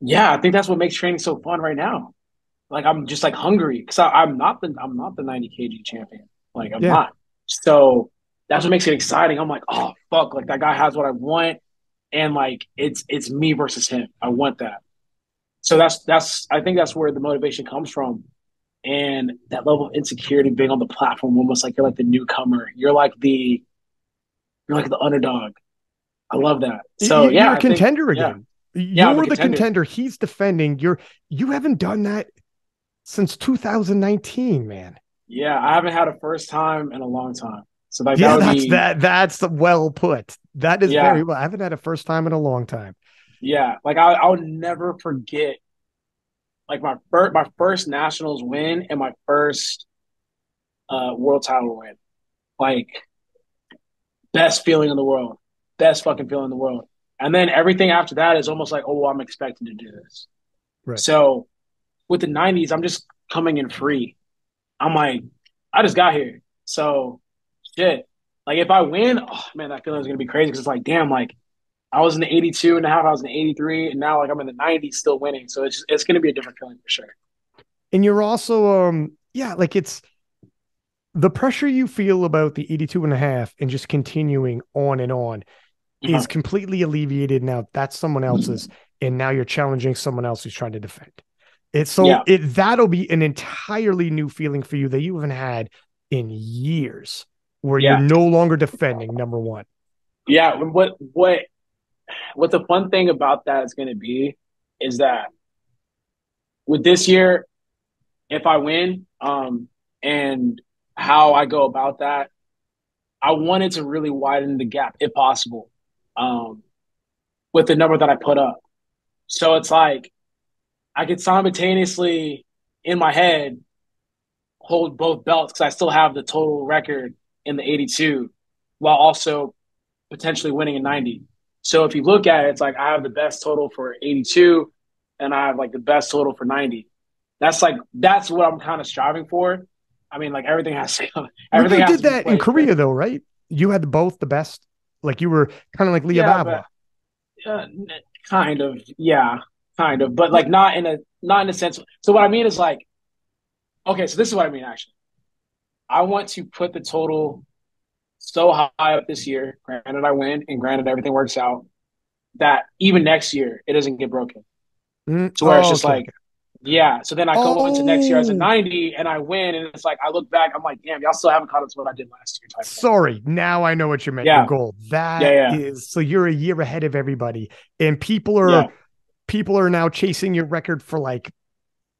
S2: yeah, I think that's what makes training so fun right now. Like, I'm just, like, hungry, because I'm not the 90 kg champion. Like, I'm not. So that's what makes it exciting. I'm like, oh fuck, like, that guy has what I want, and, like, it's me versus him. I want that. So that's I think that's where the motivation comes from, and that level of insecurity being on the platform, almost like you're like the newcomer. You're like the underdog. I love that. So
S1: you're a contender again. You're the contender. He's defending. You haven't done that since 2019, man.
S2: Yeah, I haven't had a first time in a long time. So like that
S1: Yeah,
S2: would
S1: that's
S2: be
S1: that. That's well put. That is
S2: yeah,
S1: very well. I haven't had a first time in a long time.
S2: yeah. Like I'll never forget like my first nationals win and my first world title win. Like best feeling in the world. Best fucking feeling in the world. And then everything after that is almost like, oh, well, I'm expected to do this.
S1: Right.
S2: So with the 90s, I'm just coming in free. I'm like, I just got here. So shit. Like if I win, oh man, that feeling is gonna be crazy because it's like, damn, like I was in the 82 and a half, I was in the 83, and now like I'm in the 90s still winning. So it's gonna be a different feeling for sure.
S1: And you're also yeah, like it's the pressure you feel about the 82 and a half and just continuing on and on
S2: Uh-huh.
S1: is completely alleviated. Now that's someone else's, and now you're challenging someone else who's trying to defend. It's so
S2: Yeah,
S1: it that'll be an entirely new feeling for you that you haven't had in years, where you're
S2: yeah,
S1: no longer defending number one.
S2: yeah. What the fun thing about that is gonna be is that with this year, if I win, and how I go about that, I wanted to really widen the gap if possible, um, with the number that I put up. So it's like I could simultaneously in my head hold both belts because I still have the total record in the 82 while also potentially winning in 90. So if you look at it, it's like I have the best total for 82 and I have like the best total for 90. That's what I'm kind of striving for. I mean, like
S1: Well,
S2: everything
S1: you
S2: has
S1: did
S2: to be
S1: that in
S2: played
S1: Korea
S2: fair.
S1: though, right? You had both the best. Like you were kind of like Leah
S2: Yeah,
S1: Babla.
S2: but uh, kind of, yeah, kind of, but like not in a sense. So what I mean is like, okay, so this is what I mean actually. I want to put the total so high up this year. Granted, I win, and granted, everything works out. That even next year, it doesn't get broken. To where it's
S1: Oh,
S2: just
S1: okay,
S2: like,
S1: okay.
S2: yeah. So then I go into next year as a
S1: Oh,
S2: 90, and I win, and it's like I look back, I'm like, damn, y'all still haven't caught up to what I did last year, type thing.
S1: sorry. Now I know what you meant. Your
S2: Yeah,
S1: goal.
S2: yeah,
S1: That
S2: yeah,
S1: is so you're a year ahead of everybody, and
S2: yeah,
S1: people are now chasing your record for like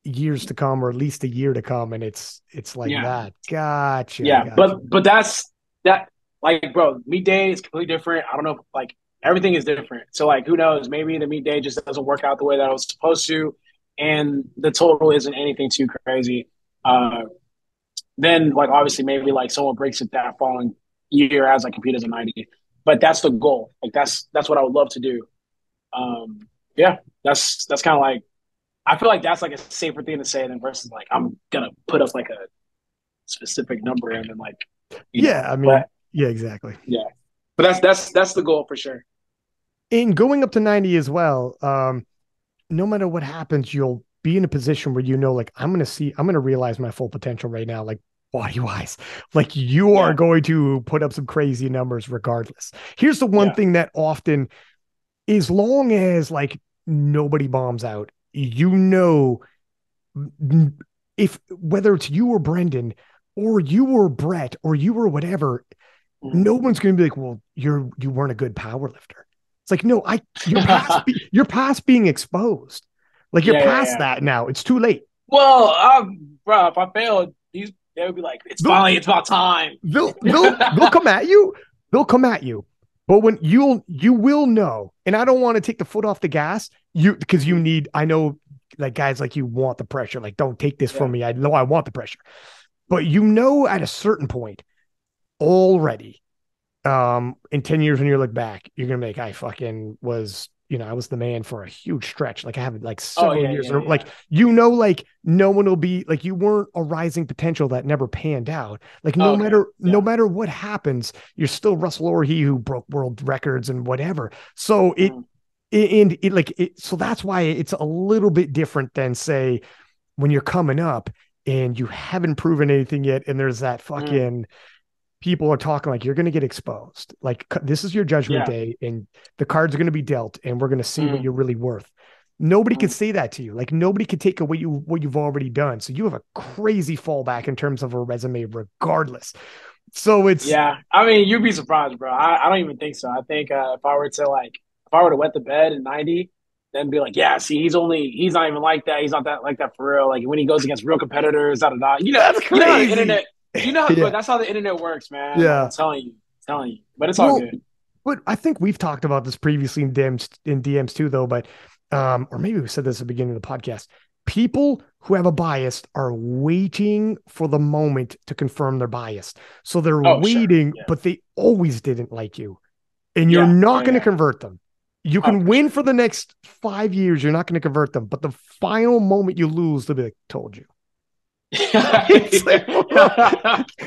S1: years to come, or at least a year to come, and it's like
S2: yeah,
S1: that. Gotcha,
S2: yeah.
S1: gotcha.
S2: But that's that. Like, bro, meet day is completely different. I don't know, like everything is different. So like, who knows? Maybe the meet day just doesn't work out the way that I was supposed to, and the total isn't anything too crazy. Uh, then like obviously maybe like someone breaks it that following year as I compete as a 90. But that's the goal. Like that's what I would love to do. Yeah, that's kind of like I feel like that's like a safer thing to say than versus like I'm gonna put up like a specific number and then like
S1: Yeah, I
S2: but
S1: mean, yeah, exactly.
S2: yeah. But that's the goal for sure.
S1: In going up to 90 as well, no matter what happens, you'll be in a position where you know, like, I'm going to realize my full potential right now, like body wise. Like, you are
S2: Yeah,
S1: going to put up some crazy numbers regardless. Here's the one
S2: yeah,
S1: thing that often, as long as like nobody bombs out, you know, if whether it's you or Brendan or you or Brett or you or whatever,
S2: mhm.
S1: no one's going to be like, well, you weren't a good power lifter. It's like, no, you're past being exposed. Like you're
S2: Yeah, yeah,
S1: past
S2: yeah.
S1: that now. It's too late.
S2: Well, bro, if I failed, these they would be like,
S1: They'll
S2: it's about time.
S1: they'll come at you. They'll come at you. But when you will know, and I don't want to take the foot off the gas, you because you need, I know like guys like you want the pressure. Like, don't take this
S2: Yeah.
S1: from me. I know I want the pressure. But you know at a certain point already, in 10 years when you look back, you're gonna make I fucking was, I was the man for a huge stretch. Like I have like
S2: Oh
S1: several
S2: yeah,
S1: years,
S2: yeah, yeah.
S1: like like no one will be like you weren't a rising potential that never panned out. Like
S2: Oh, okay.
S1: no
S2: Yeah.
S1: matter what happens, you're still Russel Orhii who broke world records and whatever. So
S2: Mhm.
S1: so that's why it's a little bit different than say when you're coming up and you haven't proven anything yet, and there's that
S2: Mhm.
S1: fucking people are talking like you're going to get exposed. Like this is your judgment
S2: Yeah.
S1: day and the cards are going to be dealt and we're going to see what
S2: Mhm.
S1: you're really worth. Nobody could
S2: Mhm.
S1: say that to you. Like nobody could take away what you've already done. So you have a crazy fallback in terms of a resume regardless. So it's
S2: Yeah. I mean, you'd be surprised, bro. I don't even think so. I think if I were to wet the bed in 90, then be like, yeah, see, he's not even like that. He's not that like that for real. Like when he goes against real competitors, da da da.
S1: That's
S2: You know how the
S1: crazy.
S2: internet, but
S1: Yeah.
S2: that's how the internet works, man. Like
S1: Yeah.
S2: telling you. But it's all
S1: Well,
S2: good.
S1: but I think we've talked about this previously in DMs too, though. But or maybe we said this at the beginning of the podcast. People who have a bias are waiting for the moment to confirm their bias. So they're
S2: Oh, sure.
S1: waiting,
S2: Yeah.
S1: but they always didn't like you. And you're
S2: Yeah.
S1: not
S2: Yeah.
S1: going to
S2: Yeah.
S1: convert them. You
S2: Oh,
S1: can
S2: for
S1: win
S2: sure.
S1: for the next 5 years. You're not going to convert them. But the final moment you lose, they'll be like, told you. It's like, bro,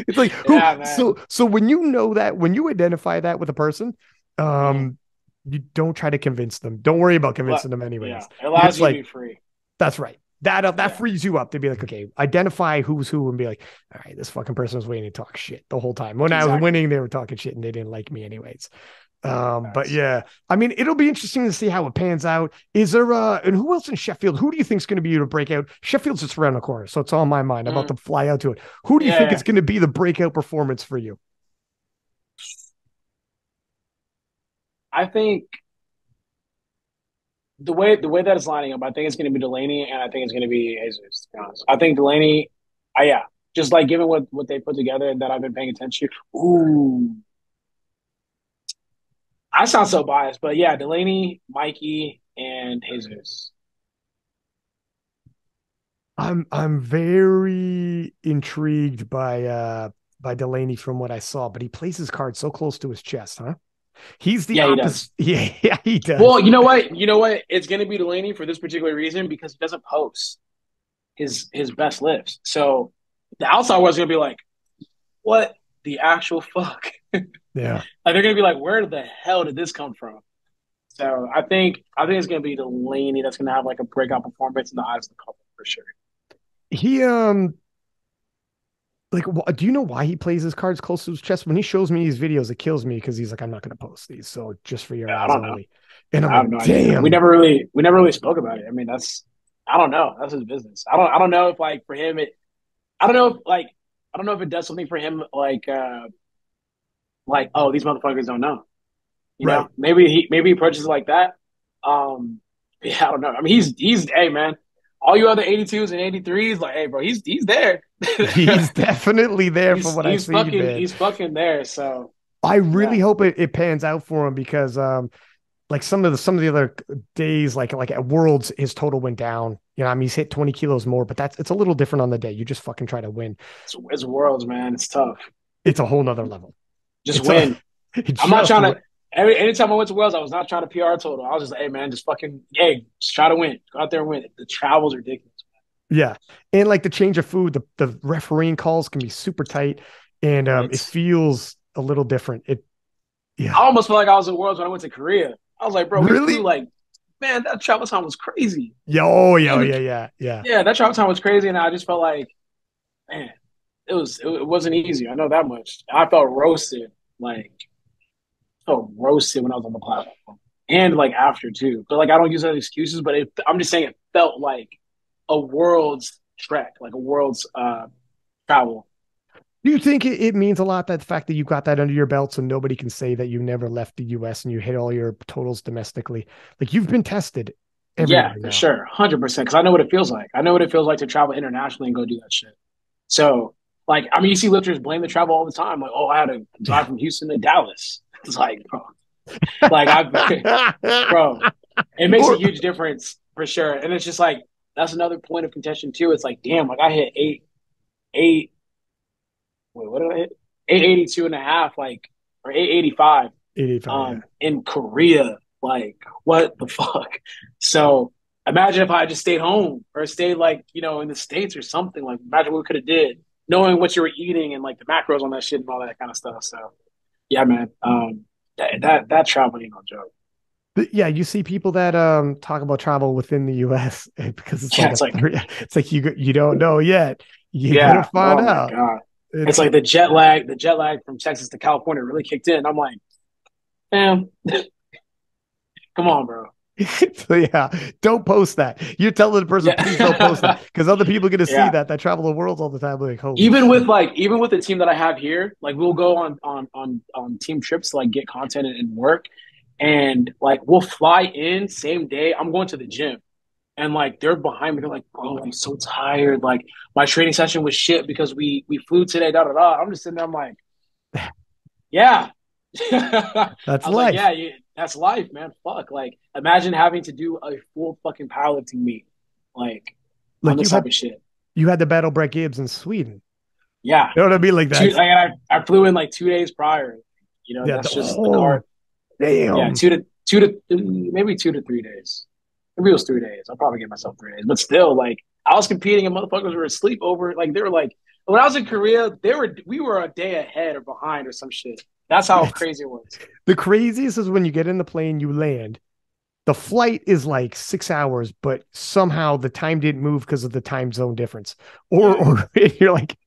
S1: it's like who
S2: Yeah, man.
S1: so when you know that, when you identify that with a person,
S2: Mhm.
S1: you don't try to convince them. Don't worry about
S2: Well,
S1: convincing them
S2: yeah,
S1: anyways.
S2: it
S1: You're
S2: allows
S1: just
S2: you to
S1: like,
S2: be free.
S1: that's right. That
S2: Yeah,
S1: frees you up to be like, okay, identify who's who and be like, all right, this fucking person was waiting to talk shit the whole time. When I was
S2: exactly.
S1: winning, they were talking shit and they didn't like me anyways. But
S2: Facts.
S1: yeah, I mean, it'll be interesting to see how it pans out. Is there and who else in Sheffield? Who do you think is going to be able to break out? Sheffield's just around the corner, so it's on my mind. I'm about
S2: Mm,
S1: to fly out to it. Who do you think is
S2: yeah,
S1: going to be the breakout performance for you?
S2: I think the way that it's lining up, I think it's going to be Delaney, and I think it's going to be Jesus. To be honest, I think Delaney. Yeah, just like given what they put together that I've been paying attention to. Ooh, I sound so biased, but yeah, Delaney, Mikey, and Jesus.
S1: I'm very intrigued by Delaney from what I saw, but he plays his card so close to his chest, huh? He's the
S2: Yeah, he
S1: opposite.
S2: does.
S1: Yeah, yeah, he does.
S2: Well, you know what? You know what? It's going to be Delaney for this particular reason because he doesn't post his best lifts. So the outside was going to be like, what the actual fuck?
S1: Yeah.
S2: Like they're gonna be like, where the hell did this come from? So I think it's gonna be Delaney that's gonna have like a breakout performance in the eyes of the couple for sure.
S1: He like do you know why he plays his cards close to his chest? When he shows me these videos, it kills me because he's like, I'm not gonna post these. So just for your
S2: Yeah, I
S1: eyes
S2: don't know.
S1: only. And I'm
S2: I have
S1: like,
S2: no idea. We
S1: damn.
S2: never really we never really spoke about it. I mean, that's I don't know. That's his business. I don't know if like for him it I don't know if like I don't know if it does something for him like oh these motherfuckers don't know. You know?
S1: Right.
S2: Maybe he approaches it like that. Um yeah, I don't know. I mean he's hey man, all you other 82s and 83s, like, hey bro, he's there.
S1: He's definitely there for
S2: he's
S1: what I
S2: he's
S1: see,
S2: fucking
S1: man.
S2: he's fucking there. So
S1: I really
S2: yeah,
S1: hope it pans out for him because like some of the other days, like at Worlds, his total went down. You know, I mean, he's hit 20 kilos more, but it's a little different on the day. You just fucking try to win.
S2: it's worlds, man. It's tough.
S1: It's a whole nother level.
S2: Just
S1: It's a
S2: win. I'm not
S1: just
S2: trying to. Anytime I went to Wales, I was not trying to PR total. I was just like, hey man, just fucking hey, just try to win. Go out there and win. The travel's ridiculous.
S1: yeah. And like the change of food, the refereeing calls can be super tight and it
S2: What?
S1: feels a little different. Yeah.
S2: I almost felt like I was in Worlds when I went to Korea. I was like, bro, we flew
S1: Really?
S2: like, man, that travel time was crazy.
S1: Yeah. Oh, yeah. Oh,
S2: And
S1: yeah. Yeah. Yeah.
S2: yeah, that travel time was crazy, and I just felt like, man, it wasn't easy. I know that much. I felt roasted. Like felt roasted when I was on the platform and like after too. But like I don't use that as excuses, but I'm just saying it felt like a world's trek, like a world's travel.
S1: Do you think it means a lot that the fact that you got that under your belt so nobody can say that you never left the US and you hit all your totals domestically? Like you've been tested
S2: Yeah,
S1: everywhere
S2: for
S1: now.
S2: sure, 100%. Because I know what it feels like. I know what it feels like to travel internationally and go do that shit. So, like, I mean, you see lifters blame the travel all the time. Like, oh, I had to drive from Houston to Dallas. It's like, bro, like bro, it makes a
S1: Or
S2: huge difference for sure. And it's just like that's another point of contention too. It's like, damn, like I hit eight wait, what did I hit? 882 and a half, like or 885
S1: 85, yeah.
S2: in Korea. Like, what the fuck? So imagine if I just stayed home or stayed like, in the States or something. Like imagine what we could have did, knowing what you were eating and like the macros on that shit and all that kind of stuff. So yeah, man. That travel ain't no joke.
S1: But yeah, you see people that talk about travel within the US because it's
S2: Yeah,
S1: like
S2: it's like
S1: it's like you don't know yet. You're gonna
S2: yeah,
S1: find
S2: oh my
S1: out.
S2: God. It's
S1: It's
S2: like the jet lag from Texas to California really kicked in. I'm like, damn, come on, bro.
S1: so yeah, don't post that. You're telling the person, please don't post that
S2: Yeah.
S1: because other people are gonna see
S2: Yeah.
S1: that travel the world all the time. Like, holy
S2: Even
S1: shit.
S2: with the team that I have here, like we'll go on team trips to like get content and work. and like we'll fly in same day. I'm going to the gym. And like they're behind me, they're like, "Bro, I'm so tired. Like my training session was shit because we flew today." Da da da. I'm just sitting there. I'm like, "Yeah." I
S1: That's
S2: was like,
S1: life.
S2: "Yeah, that's life, man. Fuck. Like, imagine having to do a full fucking powerlifting meet, like on
S1: Like
S2: this type of shit."
S1: you had the battle Brett Gibbs in Sweden.
S2: Yeah,
S1: You know what I mean? Like
S2: two.
S1: that's
S2: Like, I flew in like 2 days prior. You know,
S1: yeah.
S2: that's just the
S1: Oh
S2: card. Yeah,
S1: damn.
S2: maybe 2 to 3 days. Maybe it was 3 days. I'll probably give myself 3 days. But still, like I was competing and motherfuckers were asleep over. Like they were like when I was in Korea, we were a day ahead or behind or some shit. That's how crazy it was.
S1: The craziest is when you get in the plane, you land. The flight is like 6 hours, but somehow the time didn't move because of the time zone difference.
S2: Yeah.
S1: Or you're like,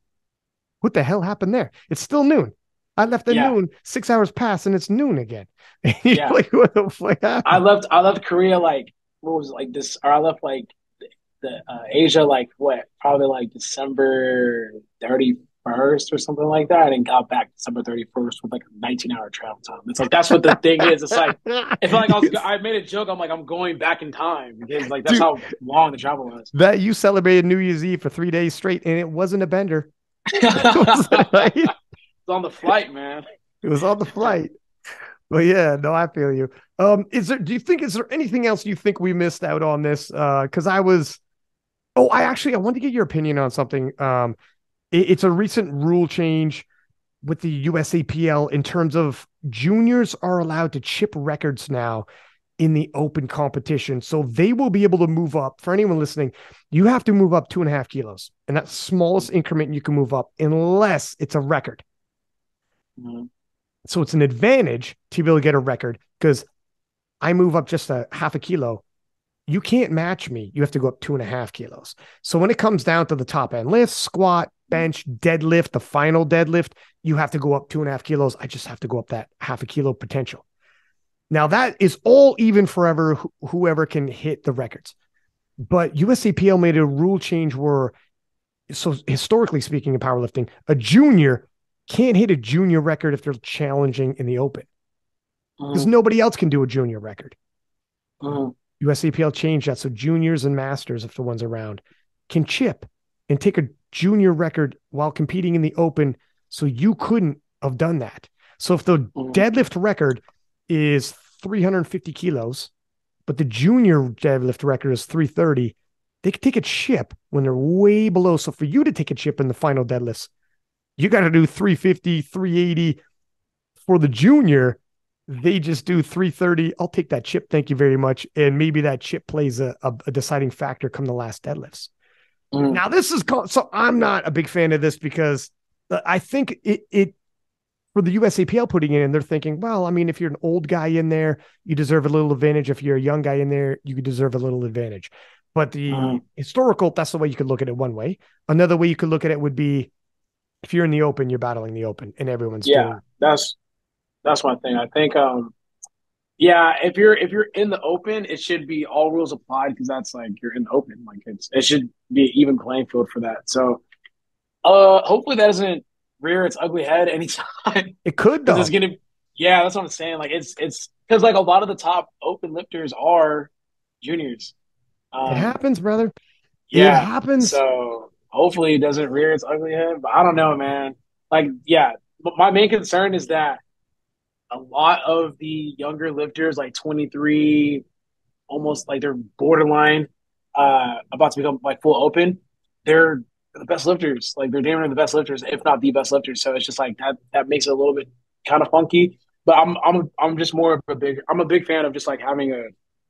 S1: what the hell happened there? It's still noon. I left at
S2: Yeah.
S1: noon, 6 hours pass, and it's noon again. And you're
S2: Yeah.
S1: like, what the fuck happened?
S2: I left Korea like what was it, like this or I left like the Asia like what probably like December 31st or something like that, and got back December 31st with like a 19-hour travel time. It's like that's what the thing is. It's like it's like I made a joke. I'm like I'm going back in time because like that's
S1: Dude,
S2: how long the travel was.
S1: that you celebrated New Year's Eve for 3 days straight, and it wasn't a bender. It was, right?
S2: It's on the flight, man.
S1: It was on the flight. But yeah, no, I feel you. Is there anything else you think we missed out on this? Because I want to get your opinion on something. It's a recent rule change with the USAPL in terms of juniors are allowed to chip records now in the open competition. So they will be able to move up. For anyone listening, you have to move up 2.5 kilos, and that's smallest increment you can move up unless it's a record.
S2: Mm-hmm.
S1: So it's an advantage to be able to get a record because I move up just a half a kilo. You can't match me. You have to go up 2.5 kilos. So when it comes down to the top end lift, squat, bench, deadlift, the final deadlift, you have to go up 2.5 kilos. I just have to go up that half a kilo potential. Now that is all even forever, whoever can hit the records. But USAPL made a rule change where, so historically speaking in powerlifting, a junior can't hit a junior record if they're challenging in the open because nobody else can do a junior record. USAPL changed that. So juniors and masters, if the ones around, can chip and take a junior record while competing in the open. So you couldn't have done that. So if the deadlift record is 350 kilos, but the junior deadlift record is 330, they can take a chip when they're way below. So for you to take a chip in the final deadlifts, you got to do 350, 380. For the junior, they just do 330. I'll take that chip. Thank you very much. And maybe that chip plays a deciding factor come the last deadlifts. Now, this is so I'm not a big fan of this because I think it for the USAPL putting it in, they're thinking, well, I mean, if you're an old guy in there, you deserve a little advantage. If you're a young guy in there, you deserve a little advantage. But the historical, that's the way you could look at it one way. Another way you could look at it would be if you're in the open, you're battling the open and everyone's doing.
S2: That's my thing. I think yeah, if you're in the open, it should be all rules applied because that's like you're in the open. Like it should be an even playing field for that. So hopefully that doesn't rear its ugly head anytime.
S1: It could
S2: Because it's
S1: though.
S2: gonna yeah, that's what I'm saying. Like it's because like a lot of the top open lifters are juniors.
S1: It
S2: Um
S1: happens, brother. It
S2: yeah.
S1: happens.
S2: So hopefully it doesn't rear its ugly head. But I don't know, man. Like, yeah, my main concern is that a lot of the younger lifters, like 23, almost like they're borderline about to become like full open. They're the best lifters. Like they're damn near the best lifters, if not the best lifters. So it's just like that makes it a little bit kind of funky. But I'm just more of I'm a big fan of just like having a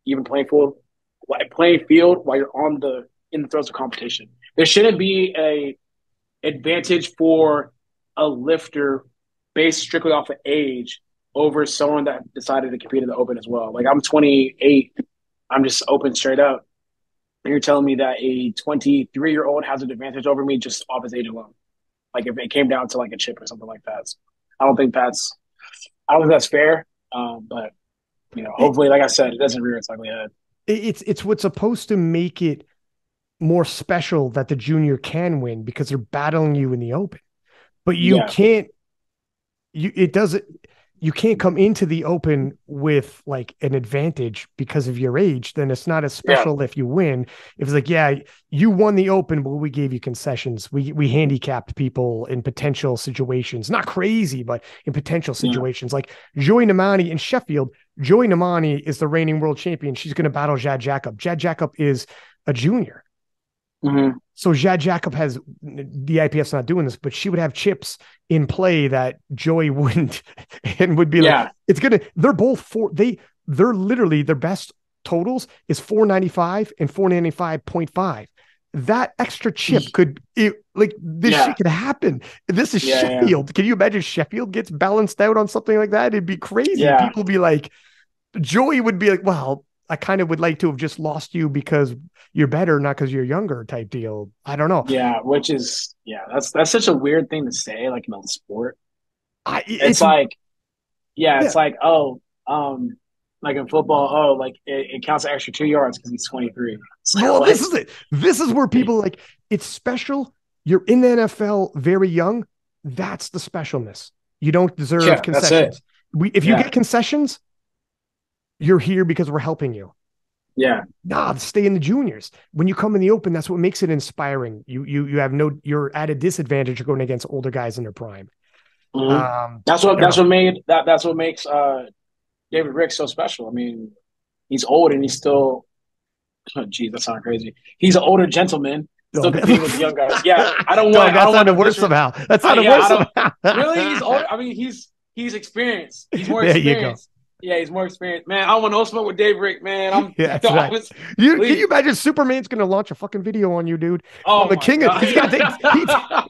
S2: even playing field while you're on the in the throes of competition. There shouldn't be a advantage for a lifter based strictly off of age over someone that decided to compete in the open as well. Like I'm 28, I'm just open straight up. And you're telling me that a 23-year-old has an advantage over me just off his age alone. Like if it came down to like a chip or something like that. So I don't think that's fair. But you know,
S1: It,
S2: hopefully, like I said, it doesn't rear its ugly head.
S1: it's what's supposed to make it more special that the junior can win because they're battling you in the open. But you
S2: Yeah.
S1: can't. You it doesn't. you can't come into the open with like an advantage because of your age, then it's not as special if you win. If it's like, yeah, you won the open, but we gave you concessions. We handicapped people in potential situations. Not crazy, but in potential situations. Like Joey Nemani in Sheffield. Joey Nemani is the reigning world champion. She's going to battle Jad Jacob. Jad Jacob is a junior.
S2: Mm-hmm.
S1: So Jad Jacob has, the IPF's not doing this, but she would have chips in play that Joey wouldn't, and would be like, it's gonna. They're both they're literally their best totals is 495 and 495.5. That extra chip could this shit could happen. This is Sheffield. Can you imagine Sheffield gets balanced out on something like that? It'd be crazy. People would be like, Joey would be like, well, I kind of would like to have just lost you because you're better, not because you're younger type deal. I don't know.
S2: Yeah, which is that's such a weird thing to say, like in a sport. It's like, it's like, like in football, like it counts an extra 2 yards because he's 23. Like,
S1: well, this is it. This is where people like, it's special. You're in the NFL very young. That's the specialness. You don't deserve concessions. If you get concessions, you're here because we're helping you.
S2: Yeah.
S1: Nah, stay in the juniors. When you come in the open, that's what makes it inspiring. You're at a disadvantage going against older guys in their prime.
S2: Mm-hmm. That's what makes David Rick so special. I mean, he's old and he's still, that sounds crazy. He's an older gentleman. Still competing with the young guys. Yeah, I don't want.
S1: That sounded worse somehow. That sounded worse somehow.
S2: Really, he's older. I mean, he's experienced. He's more experienced. Yeah, he's more experienced. Man, I want no smoke with Dave Rick, man.
S1: Can you imagine Superman's going to launch a fucking video on you, dude?
S2: Oh,
S1: the king of, he's going to take,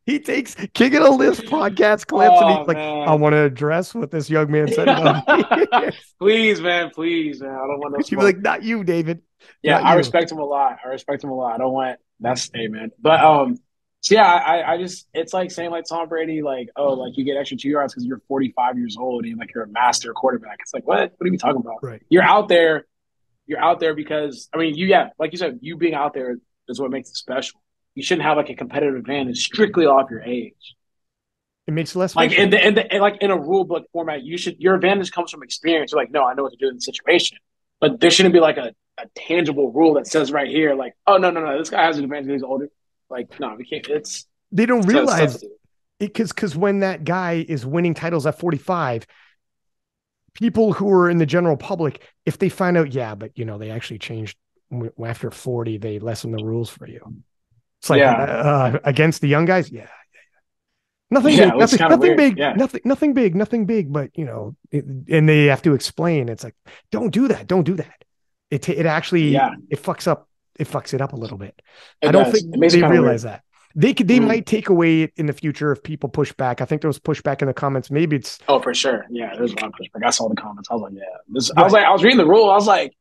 S1: he takes King of the List podcast clips and he's like, man, I want to address what this young man said about me.
S2: Please, man. I don't want no smoke.
S1: You'd be like, not you, David.
S2: Yeah, I respect him a lot. I don't want that statement. But so yeah, I just, it's like saying like Tom Brady, like, oh, like you get extra 2 yards because you're 45 years old and like you're a master quarterback. It's like, what are you talking about?
S1: Right.
S2: You're out there because, I mean, like you said, you being out there is what makes it special. You shouldn't have like a competitive advantage strictly off your age.
S1: It makes less
S2: like in a rule book format. Your advantage comes from experience. You're like, no, I know what to do in the situation, but there shouldn't be like a tangible rule that says right here, like, oh no, this guy has an advantage. He's older. Like, no, we can't.
S1: They don't realize it because when that guy is winning titles at 45, people who are in the general public, if they find out, but they actually changed after 40, they lessen the rules for you. It's like against the young guys, nothing big, nothing big, but and they have to explain. It's like, don't do that. It actually it fucks it up a little bit. I don't think they realize that. They might take away it in the future if people push back. I think there was pushback in the comments. Maybe it's
S2: for sure. Yeah, there's a lot of pushback. I saw the comments. I was like, I was reading the rule. I was like,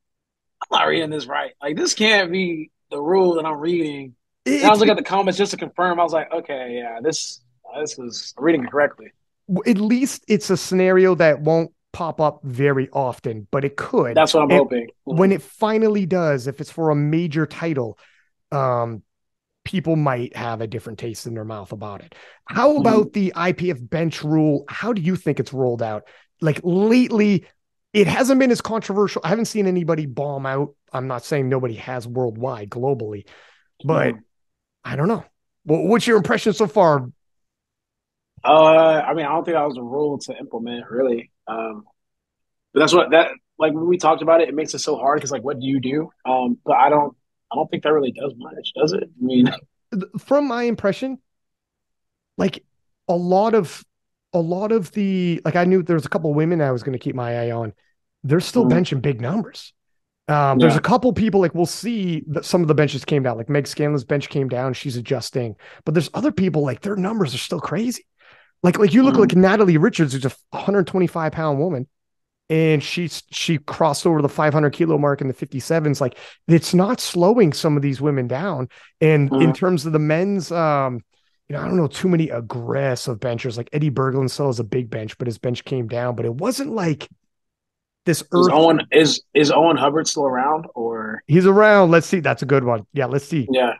S2: I'm not reading this right. Like, this can't be the rule that I'm reading. And I was looking at the comments just to confirm. I was like, okay, this was reading it correctly.
S1: At least it's a scenario that won't pop up very often, but it could.
S2: That's what I'm hoping.
S1: When it finally does, if it's for a major title, people might have a different taste in their mouth about it. How about the IPF bench rule? How do you think it's rolled out? Like lately, it hasn't been as controversial. I haven't seen anybody bomb out. I'm not saying nobody has worldwide, globally, but I don't know. Well, what's your impression so far?
S2: I mean, I don't think that was a rule to implement, really. But that's like when we talked about it, it makes it so hard because like, what do you do? But I don't think that really does much, does it? I mean,
S1: from my impression, like a lot of the, like I knew there was a couple of women I was going to keep my eye on. They're still benching big numbers. There's a couple people like we'll see that some of the benches came down, like Meg Scanlon's bench came down. She's adjusting, but there's other people like their numbers are still crazy. Like you look like Natalie Richards, who's a 125-pound woman, and she crossed over the 500 kilo mark in the 57s. Like it's not slowing some of these women down. And in terms of the men's, I don't know too many aggressive benchers. Like Eddie Berglund still has a big bench, but his bench came down. But it wasn't like this.
S2: Is Owen Hubbard still around, or
S1: he's around? Let's see. That's a good one. Yeah, let's see.
S2: Yeah,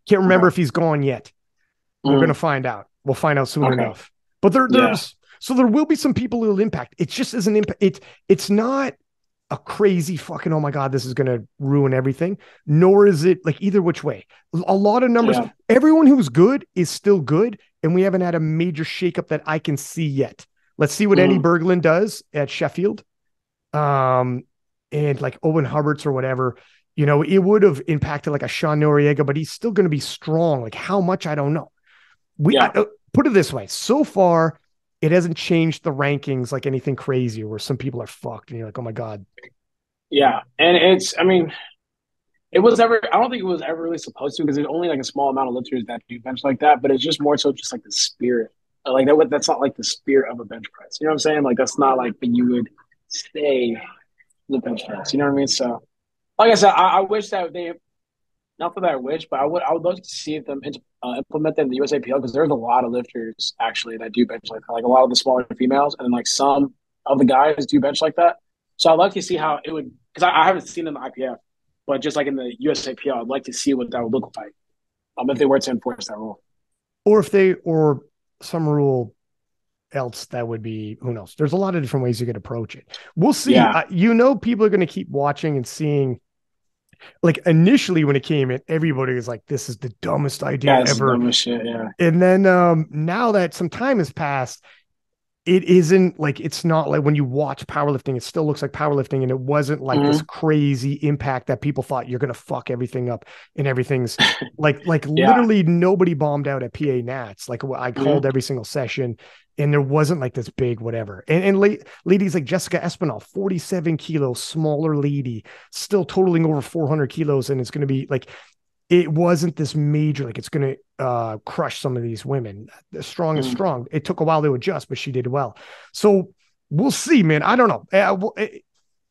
S1: can't remember if he's gone yet. We're gonna find out. We'll find out soon enough. But there's So there will be some people who will impact. It just isn't impact. It's not a crazy fucking, oh my God, this is going to ruin everything. Nor is it like either which way. A lot of numbers. Yeah. Everyone who's good is still good. And we haven't had a major shakeup that I can see yet. Let's see what Eddie Berglund does at Sheffield. And like Owen Hubbard's or whatever, you know, it would have impacted like a Sean Noriega, but he's still going to be strong. Like how much, I don't know. Put it this way. So far, it hasn't changed the rankings like anything crazy where some people are fucked and you're like, oh my God.
S2: Yeah. And it was never, I don't think it was ever really supposed to, because there's only like a small amount of lifters that do bench like that, but it's just more so just like the spirit. Like that's not like the spirit of a bench press. You know what I'm saying? Like that's not like that you would stay the bench press. You know what I mean? So like I said, I wish that they, not that I wish, but I would love to see them implement that in the USAPL, because there's a lot of lifters actually that do bench like that. Like a lot of the smaller females, and then like some of the guys do bench like that. So I'd like to see how it would, because I haven't seen it in the IPF, but just like in the USAPL, I'd like to see what that would look like if they were to enforce that rule.
S1: Or some rule else that would be, who knows? There's a lot of different ways you could approach it. We'll see. Yeah. People are going to keep watching and seeing. Like initially when it came in, everybody was like, this is the dumbest idea ever.
S2: Dumbest shit, yeah.
S1: And then now that some time has passed, it isn't like, it's not like when you watch powerlifting, it still looks like powerlifting. And it wasn't like this crazy impact that people thought you're going to fuck everything up and everything's like literally nobody bombed out at PA Nats. Like I called every single session. And there wasn't like this big whatever. And ladies like Jessica Espinal, 47 kilos, smaller lady, still totaling over 400 kilos. And it's going to be like, it wasn't this major, like it's going to crush some of these women. Strong is strong. It took a while to adjust, but she did well. So we'll see, man. I don't know.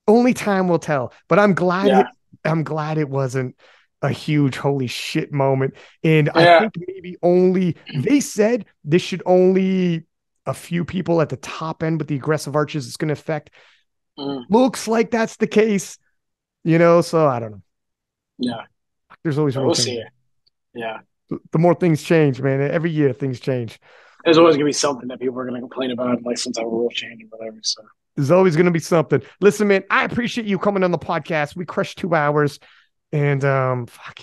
S1: Only time will tell, but I'm glad I'm glad it wasn't a huge holy shit moment. And I think maybe they said this should only a few people at the top end with the aggressive arches it's going to affect. Looks like that's the case, you know, so I don't know.
S2: Yeah.
S1: There's always
S2: we'll see it. Yeah.
S1: The more things change, man. Every year things change.
S2: There's always going to be something that people are going to complain about, like some type of rule change or whatever. So
S1: there's always going to be something. Listen, man, I appreciate you coming on the podcast. We crushed 2 hours and fuck.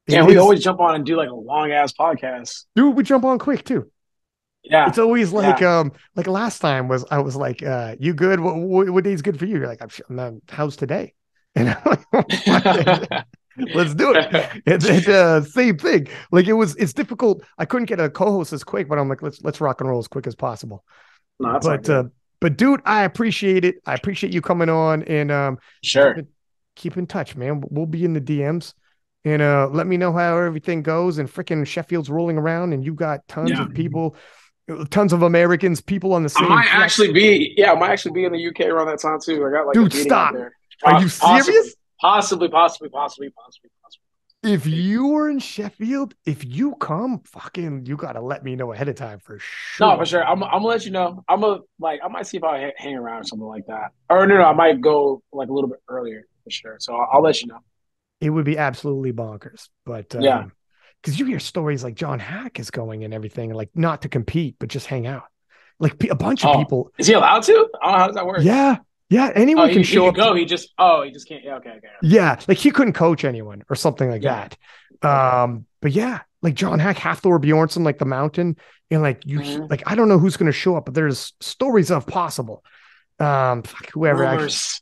S2: Yeah, we always jump on and do like a long ass podcast.
S1: Dude, we jump on quick too.
S2: Yeah.
S1: It's always like last time I was like, you good? What day's good for you? You're like, I'm not, how's today? And I'm like, oh, let's do it. It's same thing. Like it's difficult. I couldn't get a co-host as quick, but I'm like, let's rock and roll as quick as possible.
S2: No,
S1: but dude, I appreciate it. I appreciate you coming on and
S2: sure.
S1: Keep in touch, man. We'll be in the DMs. And let me know how everything goes. And freaking Sheffield's rolling around, and you got tons of people, tons of Americans, people on the same.
S2: I might actually be in the UK around that time too. I got like
S1: dude, stop. Are you serious?
S2: Possibly.
S1: If you were in Sheffield, if you come, fucking, you gotta let me know ahead of time for sure.
S2: No, for sure. I'm gonna let you know. I might see if I hang around or something like that. Or no, I might go like a little bit earlier for sure. So I'll let you know.
S1: It would be absolutely bonkers, but because you hear stories like John Hack is going and everything, like not to compete, but just hang out. Like a bunch of people.
S2: Is he allowed to? I don't know how does that work.
S1: Yeah, anyone can show up.
S2: Go. He just can't. Yeah, okay.
S1: Yeah, like he couldn't coach anyone or something like that. But yeah, like John Hack, Hafthor Bjornsson, like the mountain, and like like I don't know who's going to show up, but there's stories of possible. Whoever rumors.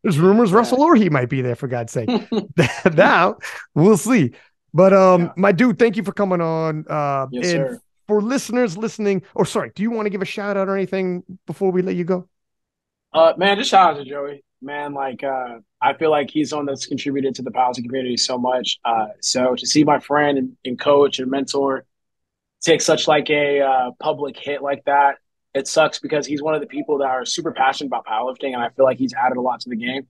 S1: There's rumors Russel Orhii might be there, for God's sake. Now we'll see. But my dude, thank you for coming on.
S2: Yes, sir.
S1: For listeners listening, or sorry, do you want to give a shout out or anything before we let you go?
S2: Man, just shout out to Joey. Man, like I feel like he's someone that's contributed to the powerlifting community so much. So to see my friend and coach and mentor take such like a public hit like that, it sucks because he's one of the people that are super passionate about powerlifting, and I feel like he's added a lot to the game.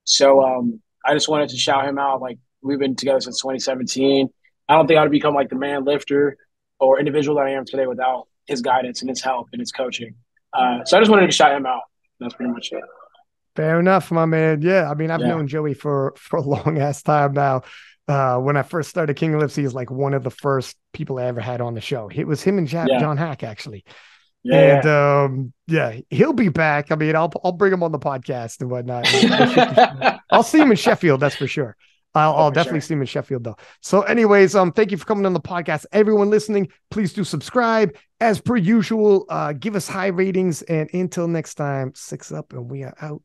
S2: So I just wanted to shout him out. Like, we've been together since 2017. I don't think I'd become like the man lifter or individual that I am today without his guidance and his help and his coaching. So I just wanted to shout him out. That's pretty much it.
S1: Fair enough, my man. Yeah, I mean, I've known Joey for a long ass time now. When I first started King Lifts, he was like one of the first people I ever had on the show. It was him and John Hack, actually. And
S2: Yeah,
S1: yeah, he'll be back. I mean, I'll bring him on the podcast and whatnot. And we'll shoot the shit.
S2: yeah.
S1: I'll see him in Sheffield, that's for sure.
S2: Oh,
S1: I'll
S2: for
S1: definitely
S2: sure.
S1: see him in Sheffield though. So, anyways, thank you for coming on the podcast. Everyone listening, please do subscribe. As per usual, give us high ratings. And until next time, 6 up and we are out.